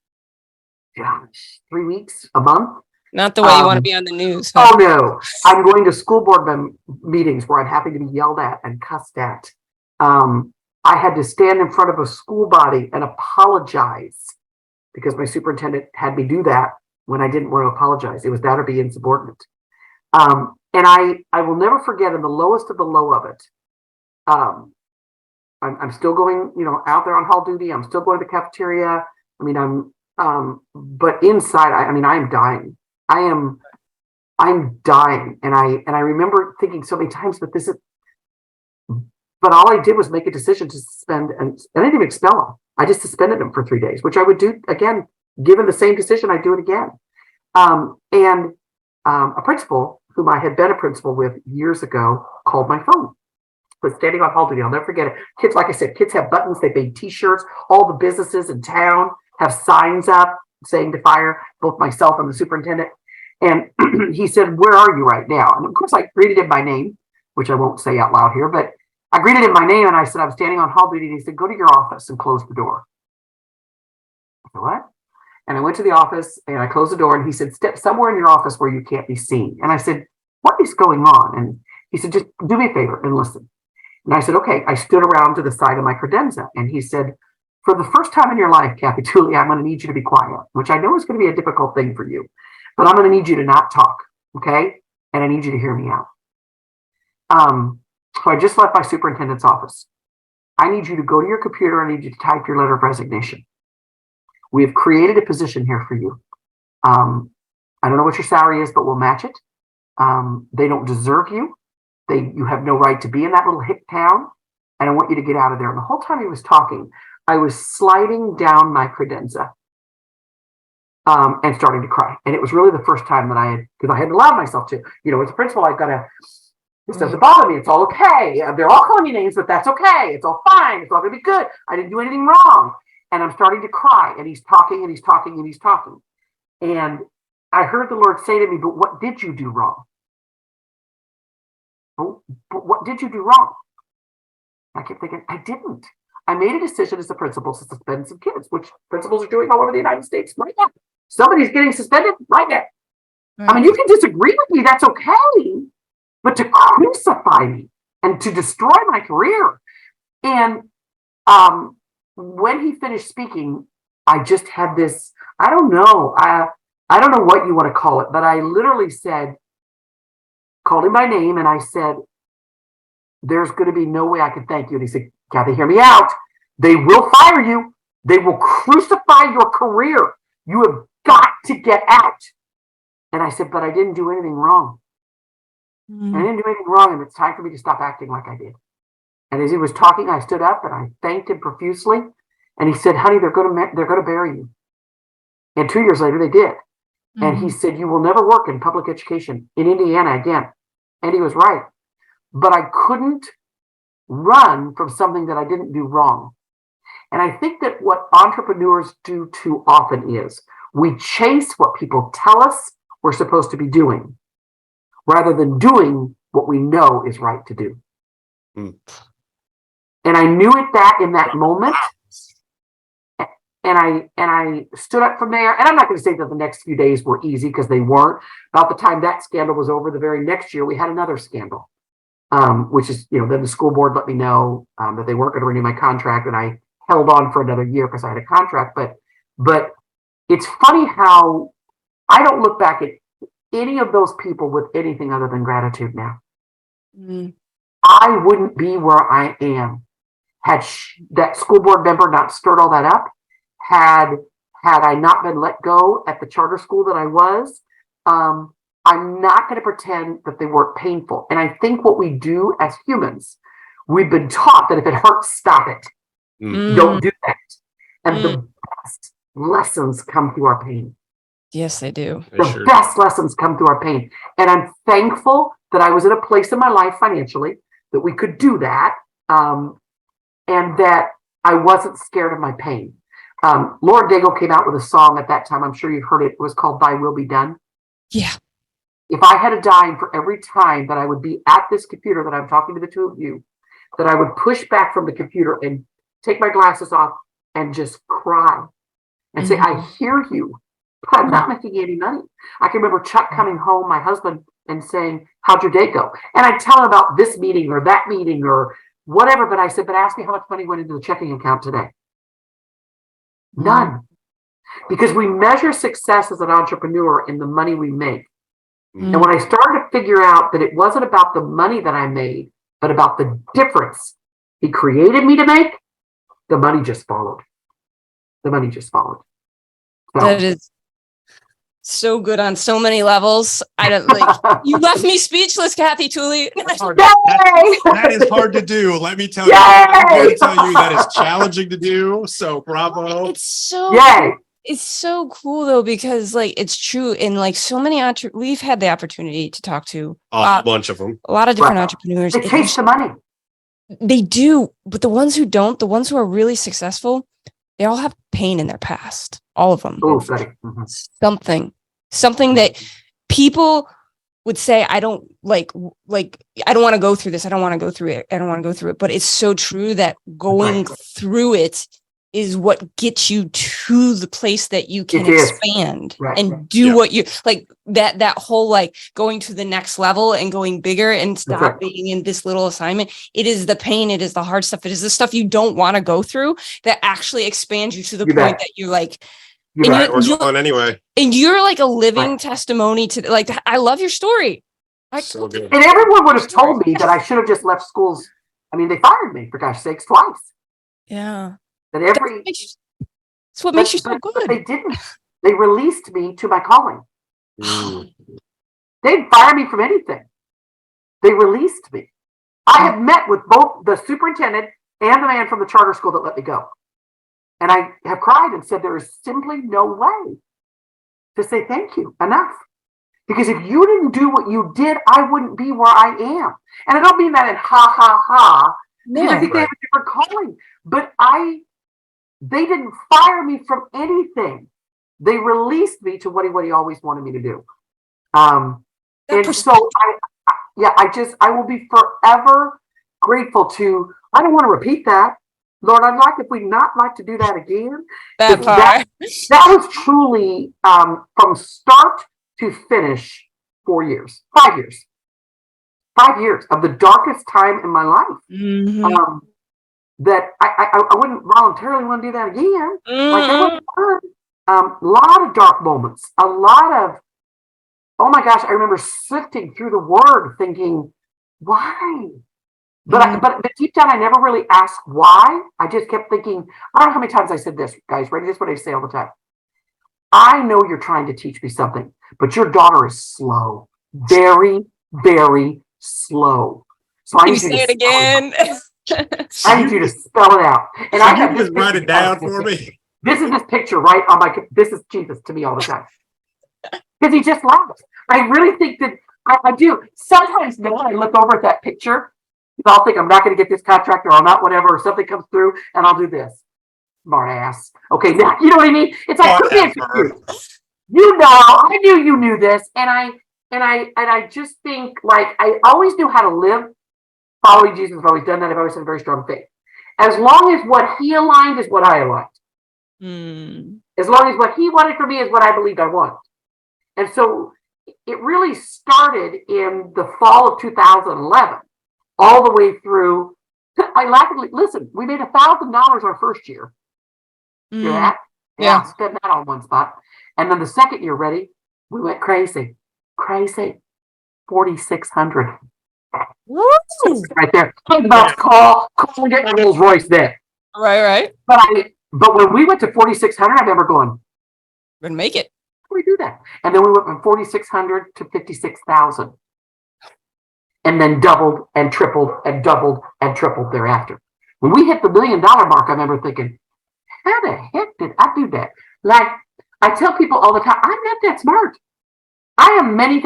3 weeks, a month. Not the way you want to be on the news. Huh? Oh no, I'm going to school board meetings where I'm having to be yelled at and cussed at. I had to stand in front of a school body and apologize because my superintendent had me do that when I didn't want to apologize. It was that or be insubordinate. And I will never forget in the lowest of the low of it. I'm still going, out there on hall duty. I'm still going to the cafeteria. I mean, but inside, I'm dying. I'm dying. And I remember thinking so many times, but all I did was make a decision to suspend, and I didn't even expel him. I just suspended him for 3 days, which I would do again, given the same decision, I'd do it again. And a principal whom I had been a principal with years ago called my phone. Was standing on hall duty. I'll never forget it. Kids, like I said, kids have buttons. They made T-shirts. All the businesses in town have signs up saying to fire both myself and the superintendent. And he said, where are you right now? And of course I greeted him by name, which I won't say out loud here, but I greeted him by name and I said, I'm standing on hall duty. And he said, go to your office and close the door. I said, what? And I went to the office and I closed the door and he said, step somewhere in your office where you can't be seen. And I said, what is going on? And he said, just do me a favor and listen. And I said, okay. I stood around to the side of my credenza and he said, for the first time in your life, Cathy Tooley, I'm going to need you to be quiet, which I know is going to be a difficult thing for you, but I'm going to need you to not talk. Okay. And I need you to hear me out. So I just left my superintendent's office. I need you to go to your computer. I need you to type your letter of resignation. We have created a position here for you. I don't know what your salary is, but we'll match it. They don't deserve you. You have no right to be in that little hick town. And I want you to get out of there. And the whole time he was talking, I was sliding down my credenza and starting to cry. And it was really the first time that because I hadn't allowed myself to. As a principal, I've got to, this doesn't bother me. It's all okay. They're all calling me names, but that's okay. It's all fine. It's all going to be good. I didn't do anything wrong. And I'm starting to cry. And he's talking and he's talking and he's talking. And I heard the Lord say to me, but what did you do wrong? But what did you do wrong? I kept thinking, I didn't. I made a decision as a principal to suspend some kids, which principals are doing all over the United States right now. Somebody's getting suspended right now. Right. I mean, you can disagree with me. That's okay. But to crucify me and to destroy my career. And when he finished speaking, I just had this, I don't know what you want to call it, but I literally called him by name and I said, there's going to be no way I can thank you. And he said, Cathy, hear me out. They will fire you. They will crucify your career. You have got to get out. And I said, but I didn't do anything wrong. I didn't do anything wrong, and it's time for me to stop acting like I did. And as he was talking, I stood up and I thanked him profusely. And he said, honey, they're going to bury you. And 2 years later, they did. And he said, you will never work in public education in Indiana again. And he was right. But I couldn't run from something that I didn't do wrong. And I think that what entrepreneurs do too often is we chase what people tell us we're supposed to be doing, rather than doing what we know is right to do. And I knew in that moment. And I stood up from there. And I'm not going to say that the next few days were easy, because they weren't. About the time that scandal was over, the very next year, we had another scandal, which is, then the school board let me know that they weren't going to renew my contract. And I held on for another year because I had a contract. But it's funny how I don't look back at any of those people with anything other than gratitude now. I wouldn't be where I am had that school board member not stirred all that up, had I not been let go at the charter school that I was. I'm not going to pretend that they weren't painful. And I think what we do as humans, we've been taught that if it hurts, stop it. Don't do that. And the best lessons come through our pain. Yes, they do. The best lessons come through our pain. And I'm thankful that I was in a place in my life financially that we could do that, and that I wasn't scared of my pain. Laura Daigle came out with a song at that time. I'm sure you've heard it. It was called Thy Will Be Done. Yeah. If I had a dime for every time that I would be at this computer that I'm talking to the two of you, that I would push back from the computer and take my glasses off and just cry and say, I hear you, but I'm not making any money. I can remember Chuck coming home, my husband, and saying, how'd your day go? And I'd tell him about this meeting or that meeting or whatever, but I said, but ask me how much money went into the checking account today. None. Because we measure success as an entrepreneur in the money we make. And when I started to figure out that it wasn't about the money that I made, but about the difference he created me to make, the money just followed. The money just followed. So. That is so good on so many levels. I don't you left me speechless, Cathy Tooley. That is hard to do. Let me tell you. I'm going to tell you that is challenging to do. So bravo. It's so cool though, because it's true. And so many we've had the opportunity to talk to a bunch of them, a lot of different entrepreneurs. They chase the money. They do, but the ones who don't, the ones who are really successful, they all have pain in their past. All of them. Oh, something that people would say, I don't I don't want to go through this. I don't want to go through it. I don't want to go through it. But it's so true that going through it is what gets you to the place that you can expand and do what you like, that whole, like, going to the next level and going bigger and stop being in this little assignment. It is the pain. It is the hard stuff. It is the stuff you don't want to go through that actually expands you to the point that you're like, you're going anyway. And you're like a living testimony to, like, I love your story. So good. And everyone would have told me that I should have just left schools. I mean, they fired me, for gosh sakes, twice. Yeah. That's what makes you so good. But they didn't. They released me to my calling. Mm. They didn't fire me from anything. They released me. I have met with both the superintendent and the man from the charter school that let me go. And I have cried and said, there is simply no way to say thank you enough. Because if you didn't do what you did, I wouldn't be where I am. And I don't mean that in ha, ha, ha. Because I think they have a different calling. But they didn't fire me from anything. They released me to what he always wanted me to do. And so I will be forever grateful to, I don't want to repeat that. Lord, I'd like if we not like to do that again. That was truly from start to finish 4 years, 5 years. 5 years of the darkest time in my life. Mm-hmm. That I wouldn't voluntarily want to do that again. Like that was fun. A lot of dark moments, a lot of, oh my gosh, I remember sifting through the word thinking, why? But deep down, I never really asked why. I just kept thinking, I don't know how many times I said this, guys, ready? This is what I say all the time. I know you're trying to teach me something, but your daughter is slow, very, very slow. So I need you to say it again. I need you to spell it out. And I have just write it down for me. This is this picture right on my. This is Jesus to me all the time because he just laughs. I really think that I do. Sometimes when I look over at that picture, I'll think I'm not going to get this contract or I'm not whatever, or something comes through, and I'll do this. Smart ass. Okay, now you know what I mean. It's like you know, I knew you knew this, and I just think like I always knew how to live. Following Jesus, I've always done that. I've always had a very strong faith. As long as what he aligned is what I aligned. As long as what he wanted for me is what I believed I wanted. And so it really started in the fall of 2011, all the way through. I laughingly, listen, we made $1,000 our first year. Hear that? Yeah. Spent that on one spot. And then the second year, ready? We went crazy. 4,600. Right there. I'm about to call and get my Rolls Royce there. Right. But when we went to 4,600, I remember going, we're gonna make it. How do we do that? And then we went from 4,600 to 56,000. And then doubled and tripled and doubled and tripled thereafter. When we hit the $1 million mark, I remember thinking, how the heck did I do that? Like I tell people all the time, I'm not that smart. I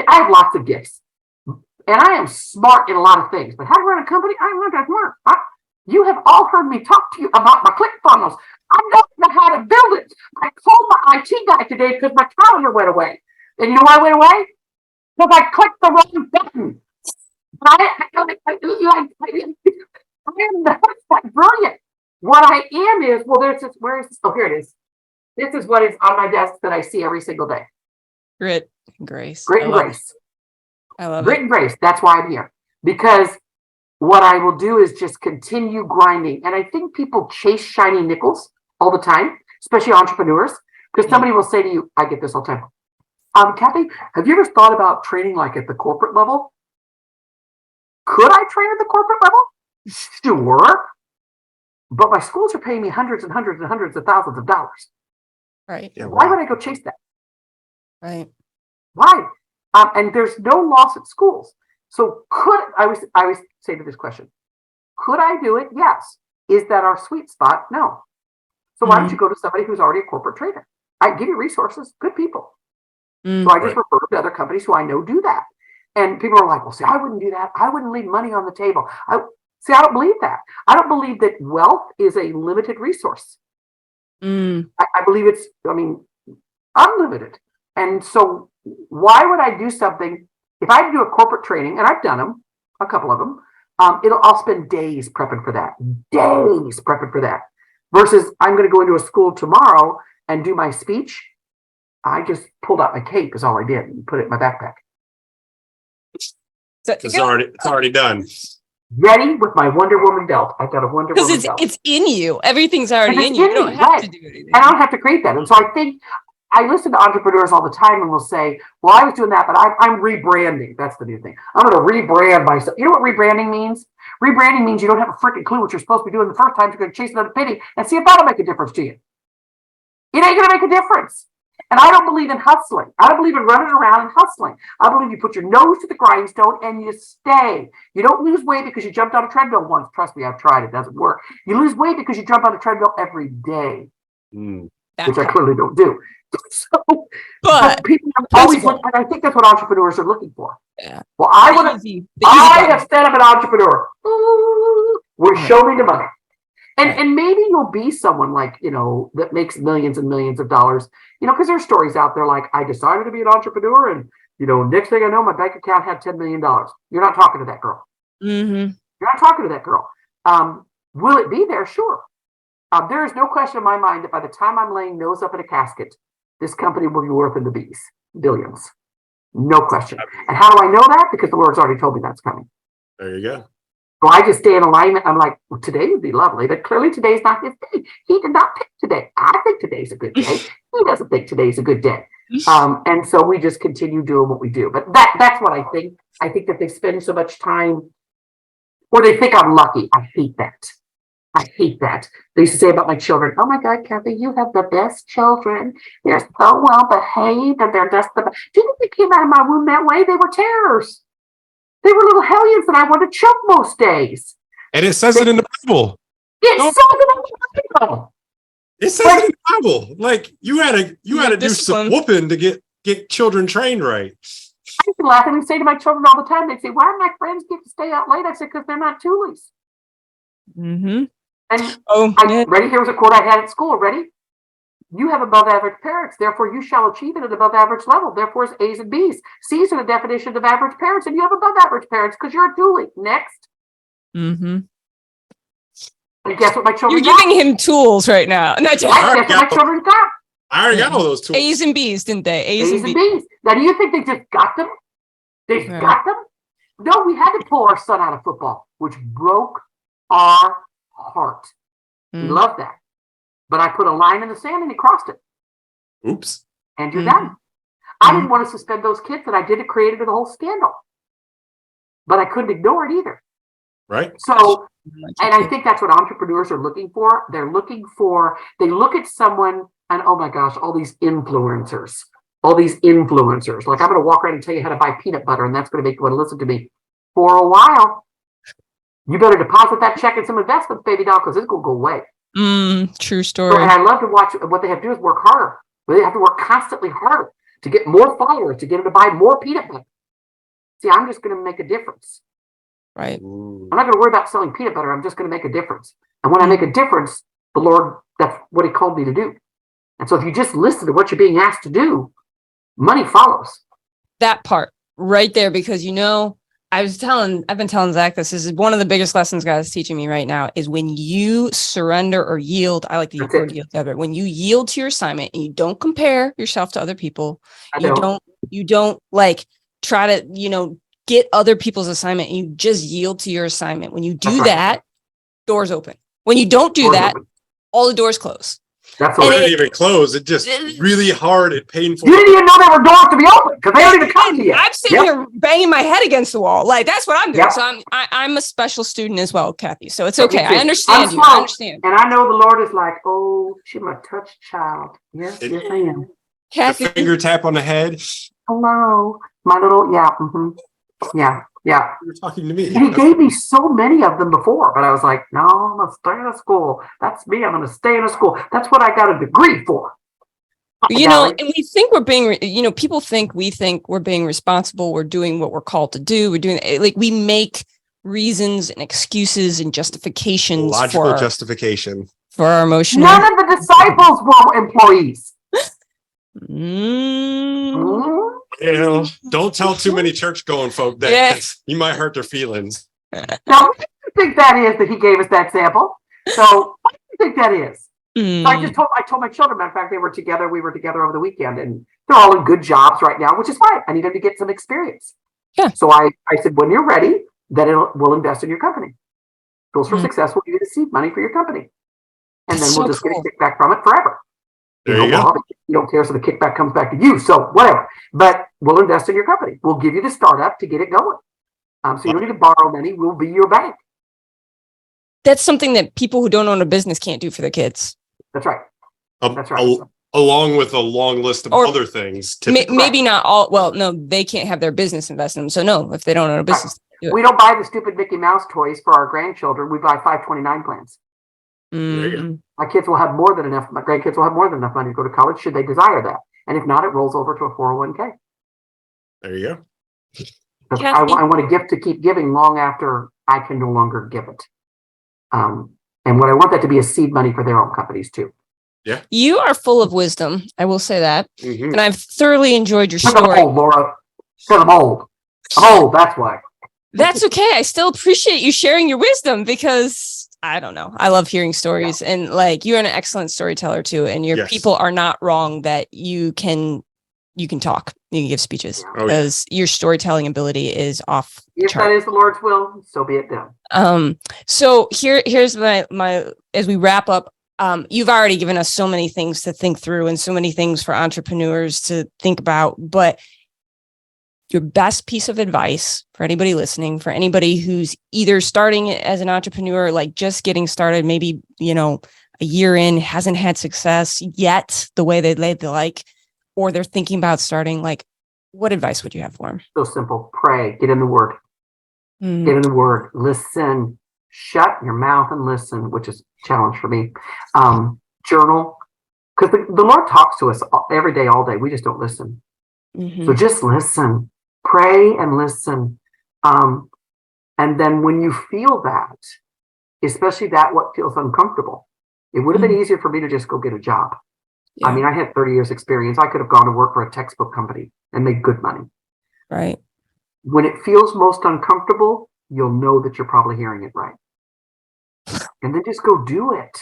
have lots of gifts. And I am smart in a lot of things, but how to run a company, I'm not that smart. You have all heard me talk to you about my Clickfunnels. I don't know how to build it. I called my IT guy today because my calendar went away. And you know why it went away? Because I clicked the wrong button. I am not that brilliant. What I am is, well, there's this, where is this? Oh, here it is. This is what is on my desk that I see every single day. Grit and grace. Grit and grace. I love Grit it. and grace. That's why I'm here. Because what I will do is just continue grinding. And I think people chase shiny nickels all the time, especially entrepreneurs, because somebody will say to you, I get this all the time. Cathy, have you ever thought about training like at the corporate level? Could I train at the corporate level? Sure. But my schools are paying me hundreds and hundreds and hundreds of thousands of dollars. Right. Yeah, Why would I go chase that? Right. Why? And there's no loss at schools. So I always say to this question, could I do it? Yes. Is that our sweet spot? No. So why don't you go to somebody who's already a corporate trainer? I give you resources, good people. So I just refer to other companies who I know do that. And people are like, well, see, I wouldn't do that. I wouldn't leave money on the table. I don't believe that. I don't believe that wealth is a limited resource. I believe it's, unlimited. And so why would I do something if I do a corporate training, and I've done them, a couple of them, I'll spend days prepping for that, versus I'm going to go into a school tomorrow and do my speech. I just pulled out my cape is all I did and put it in my backpack. It's already done. Ready with my Wonder Woman belt. I've got a Wonder Woman belt. It's in you. Everything's already in you. You don't have to do anything. And I don't have to create that. And so I think I listen to entrepreneurs all the time and will say, well, I was doing that, but I'm rebranding. That's the new thing. I'm going to rebrand myself. You know what rebranding means? Rebranding means you don't have a freaking clue what you're supposed to be doing the first time. You're going to chase another penny and see if that'll make a difference to you. It ain't going to make a difference. And I don't believe in hustling. I don't believe in running around and hustling. I believe you put your nose to the grindstone and you stay. You don't lose weight because you jumped on a treadmill once. Trust me, I've tried. It doesn't work. You lose weight because you jump on a treadmill every day, which I clearly don't do. So, but people have always looked, and I think that's what entrepreneurs are looking for. Yeah. Well, I have set up an entrepreneur. Show me the money. And maybe you'll be someone like, that makes millions and millions of dollars, because there's stories out there like, I decided to be an entrepreneur and, next thing I know, my bank account had $10 million. You're not talking to that girl. Mm-hmm. You're not talking to that girl. Will it be there? Sure. There is no question in my mind that by the time I'm laying nose up in a casket, this company will be worth in the billions. No question. And how do I know that? Because the Lord's already told me that's coming. There you go. So I just stay in alignment. I'm like, well, today would be lovely, but clearly today's not his day. He did not pick today. I think today's a good day. He doesn't think today's a good day. And so we just continue doing what we do. But that's what I think. I think that they spend so much time, or they think I'm lucky. I hate that. They used to say about my children, oh my God, Cathy, you have the best children. They're so well behaved and they're just the best. Do you think they came out of my womb that way? They were terrors. They were little hellions that I wanted to choke most days. And it says it in the Bible. It says it in the Bible. It says it in the Bible. Like you had to do some whooping to get children trained right. I used to laugh and say to my children all the time, they'd say, why do my friends get to stay out late? I said, because they're not toolies. Mm-hmm. And ready? Here was a quote I had at school. Ready? You have above average parents, therefore you shall achieve it at above average level. Therefore, it's A's and B's. C's are the definition of average parents, and you have above average parents because you're a dually. Next. Mm-hmm. And guess what my children You're giving him tools right now. No, guess what my children got? I already got all those tools. A's and B's, didn't they? A's and B's. Now, do you think they just got them? They got them? No, we had to pull our son out of football, which broke our heart. We loved that. But I put a line in the sand and he crossed it. Oops. And you're done. I didn't want to suspend those kids that I did. It created a whole scandal. But I couldn't ignore it either. Right. So, and I think that's what entrepreneurs are looking for. They look at someone and, oh my gosh, all these influencers. Like, I'm going to walk around and tell you how to buy peanut butter, and that's going to make you want to listen to me for a while. You better deposit that check in some investments, baby doll, because it's going to go away. True story. So, and I love to watch what they have to do is work harder. They have to work constantly harder to get more followers, to get them to buy more peanut butter. See, I'm just going to make a difference. Right. I'm not going to worry about selling peanut butter. I'm just going to make a difference. And when I make a difference, the Lord, that's what he called me to do. And so if you just listen to what you're being asked to do, money follows. That part right there, because I've been telling Zach this is one of the biggest lessons God is teaching me right now is when you surrender or yield. I like the word yield better. When you yield to your assignment and you don't compare yourself to other people, you don't like try to, get other people's assignment and you just yield to your assignment. When you do that, doors open. When you don't do that, all the doors close. That's what it didn't even close. It just really hard and painful. You didn't even know there were doors to be open because they don't even come to you. I'm sitting here banging my head against the wall. Like that's what I'm doing. So I'm a special student as well, Cathy. So it's okay. I understand you. I understand. And I know the Lord is like, oh, she's my touched child. Yes, yes, I am. Cathy, the finger tap on the head. Hello, my little yeah. You're talking to me. And he gave me so many of them before, but I was like, no, I'm going to stay in a school. That's me. I'm going to stay in a school. That's what I got a degree for. And we think we're being, people think we're being responsible. We're doing what we're called to do. We're doing like we make reasons and excuses and justifications. Logical justification for our emotional. None of the disciples were employees. Mm. You know, don't tell too many church going folk that Yeah. you might hurt their feelings. Now, what do you think that is that he gave us that sample? So what do you think that is? So I told my children, matter of fact, we were together over the weekend, and they're all in good jobs right now, which is fine. I need them to get some experience. Yeah. So I said, when you're ready, then we'll invest in your company. Goals for Success will give you the seed money for your company. And then we'll just get a kickback from it forever. There you go. You don't care, so the kickback comes back to you. So whatever. But we'll invest in your company. We'll give you the startup to get it going. So you don't need to borrow money. We'll be your bank. That's something that people who don't own a business can't do for their kids. That's right. That's right. Along with a long list of other things. Maybe not all. Well, no, they can't have their business invest in them. So no, if they don't own a business. Right. We don't buy the stupid Mickey Mouse toys for our grandchildren. We buy 529 plans. My kids will have more than enough. My grandkids will have more than enough money to go to college should they desire that. And if not, it rolls over to a 401k. There you go. I want a gift to keep giving long after I can no longer give it. And what I want that to be is seed money for their own companies too. Yeah. You are full of wisdom. I will say that. And I've thoroughly enjoyed your story. I'm old, Laura. I'm old. I'm old. That's why. That's okay. I still appreciate you sharing your wisdom because I don't know. I love hearing stories and like you're an excellent storyteller too. And your people are not wrong that you can talk, you can give speeches because your storytelling ability is off. If that is the Lord's will, so be it done. So here's my as we wrap up. You've already given us so many things to think through and so many things for entrepreneurs to think about, but your best piece of advice for anybody listening, for anybody who's either starting as an entrepreneur, like just getting started, maybe, a year in, hasn't had success yet the way they'd like, or they're thinking about starting, like, what advice would you have for them? So simple. Pray. Get in the Word. Get in the Word. Listen. Shut your mouth and listen, which is a challenge for me. Journal. Because the Lord talks to us every day, all day. We just don't listen. So just listen. Pray and listen. And then when you feel that, especially what feels uncomfortable, it would have been easier for me to just go get a job. I mean, I had 30 years experience. I could have gone to work for a textbook company and made good money. Right. When it feels most uncomfortable, you'll know that you're probably hearing it right. And then just go do it.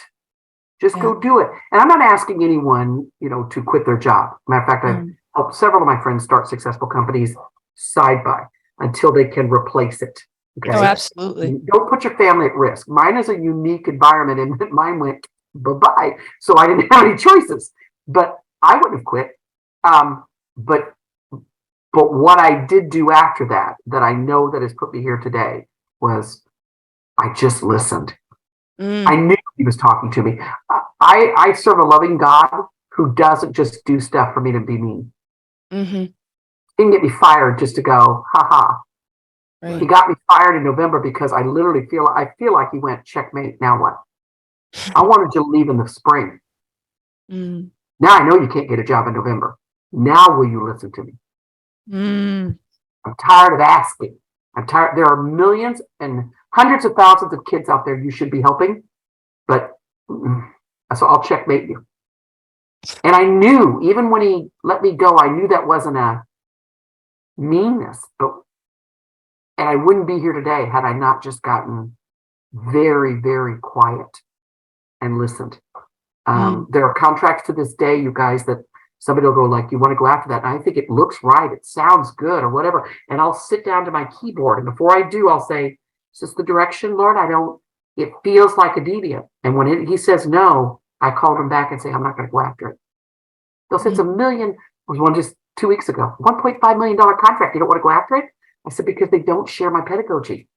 Just go do it. And I'm not asking anyone, to quit their job. Matter of fact, I've helped several of my friends start successful companies side by until they can replace it. Okay? Oh, absolutely. Don't put your family at risk. Mine is a unique environment and mine went bye-bye. So I didn't have any choices, but I wouldn't have quit. But what I did do after that I know that has put me here today was I just listened. I knew he was talking to me. I serve a loving God who doesn't just do stuff for me to be mean. He didn't get me fired just to go, ha. Right. He got me fired in November because I literally feel like he went, checkmate, now what? I wanted you to leave in the spring. Now I know you can't get a job in November. Now will you listen to me? I'm tired of asking. I'm tired. There are millions and hundreds of thousands of kids out there you should be helping, but so I'll checkmate you. And I knew, even when he let me go, I knew that wasn't a meanness, and I wouldn't be here today had I not just gotten very, very quiet and listened. There are contracts to this day, you guys, that somebody will go like, you want to go after that? And I think it looks right. It sounds good or whatever. And I'll sit down to my keyboard. And before I do, I'll say, is this the direction, Lord? It feels like a deviant. And when he says no, I call him back and say, I'm not going to go after it. They'll say, it's $1 million. There was one just 2 weeks ago, $1.5 million contract. You don't want to go after it? I said, because they don't share my pedagogy.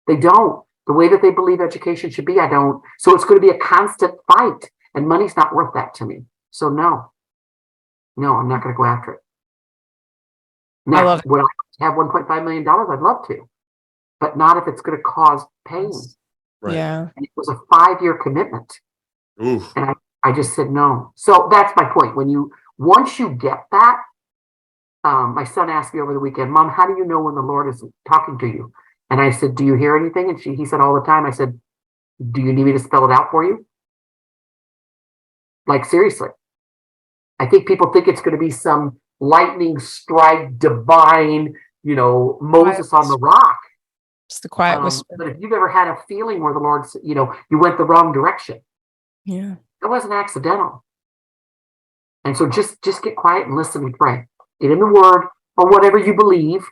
They don't. The way that they believe education should be, I don't. So it's going to be a constant fight. And money's not worth that to me. So no, I'm not going to go after it. Now, would I have $1.5 million? I'd love to, but not if it's going to cause pain. Right. Yeah. And it was a 5-year commitment. Oof. And I just said no. So that's my point. Once you get that, my son asked me over the weekend, Mom, how do you know when the Lord is talking to you? And I said, do you hear anything? And he said all the time. I said, do you need me to spell it out for you? Like, seriously. I think people think it's going to be some lightning strike, divine, Moses on the rock. It's the quiet whisper. But if you've ever had a feeling where the Lord, you went the wrong direction, Yeah. it wasn't accidental. And so just get quiet and listen and pray. Get in the Word or whatever you believe.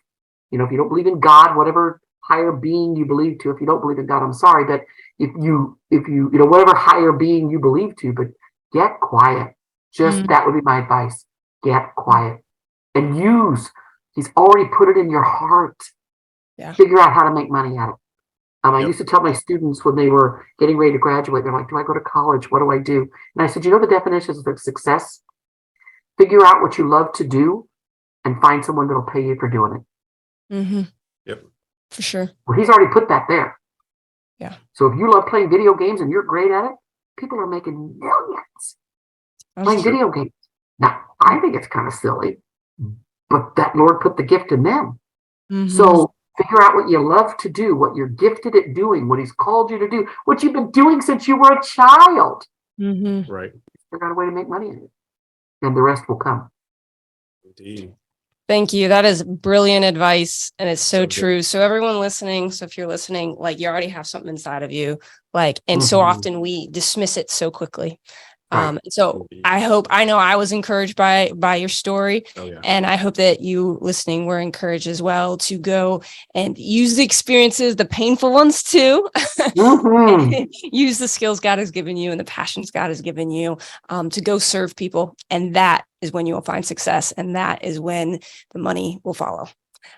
If you don't believe in God, whatever higher being you believe to. If you don't believe in God, I'm sorry, but if you whatever higher being you believe to, but get quiet. That would be my advice. Get quiet and He's already put it in your heart. Yeah. Figure out how to make money at it. I Yep. used to tell my students when they were getting ready to graduate, they're like, do I go to college? What do I do? And I said, the definitions of success? Figure out what you love to do and find someone that'll pay you for doing it. Mm-hmm. Yep. For sure. Well, He's already put that there. Yeah. So if you love playing video games and you're great at it, people are making millions playing video games. Now, I think it's kind of silly, but that Lord put the gift in them. Mm-hmm. So figure out what you love to do, what you're gifted at doing, what He's called you to do, what you've been doing since you were a child. Mm-hmm. Right. Figure out a way to make money at it, and the rest will come. Indeed. Thank you. That is brilliant advice. And it's so So good. true. So everyone listening, so if you're listening, you already have something inside of you, and so often we dismiss it so quickly. So Indeed. I know I was encouraged by your story, Oh, yeah. and I hope that you listening were encouraged as well to go and use the experiences, the painful ones too, use the skills God has given you and the passions God has given you, to go serve people. And that is when you will find success. And that is when the money will follow.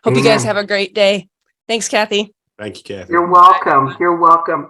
Hope you guys have a great day. Thanks, Cathy. Thank you, Cathy. You're welcome. You're welcome.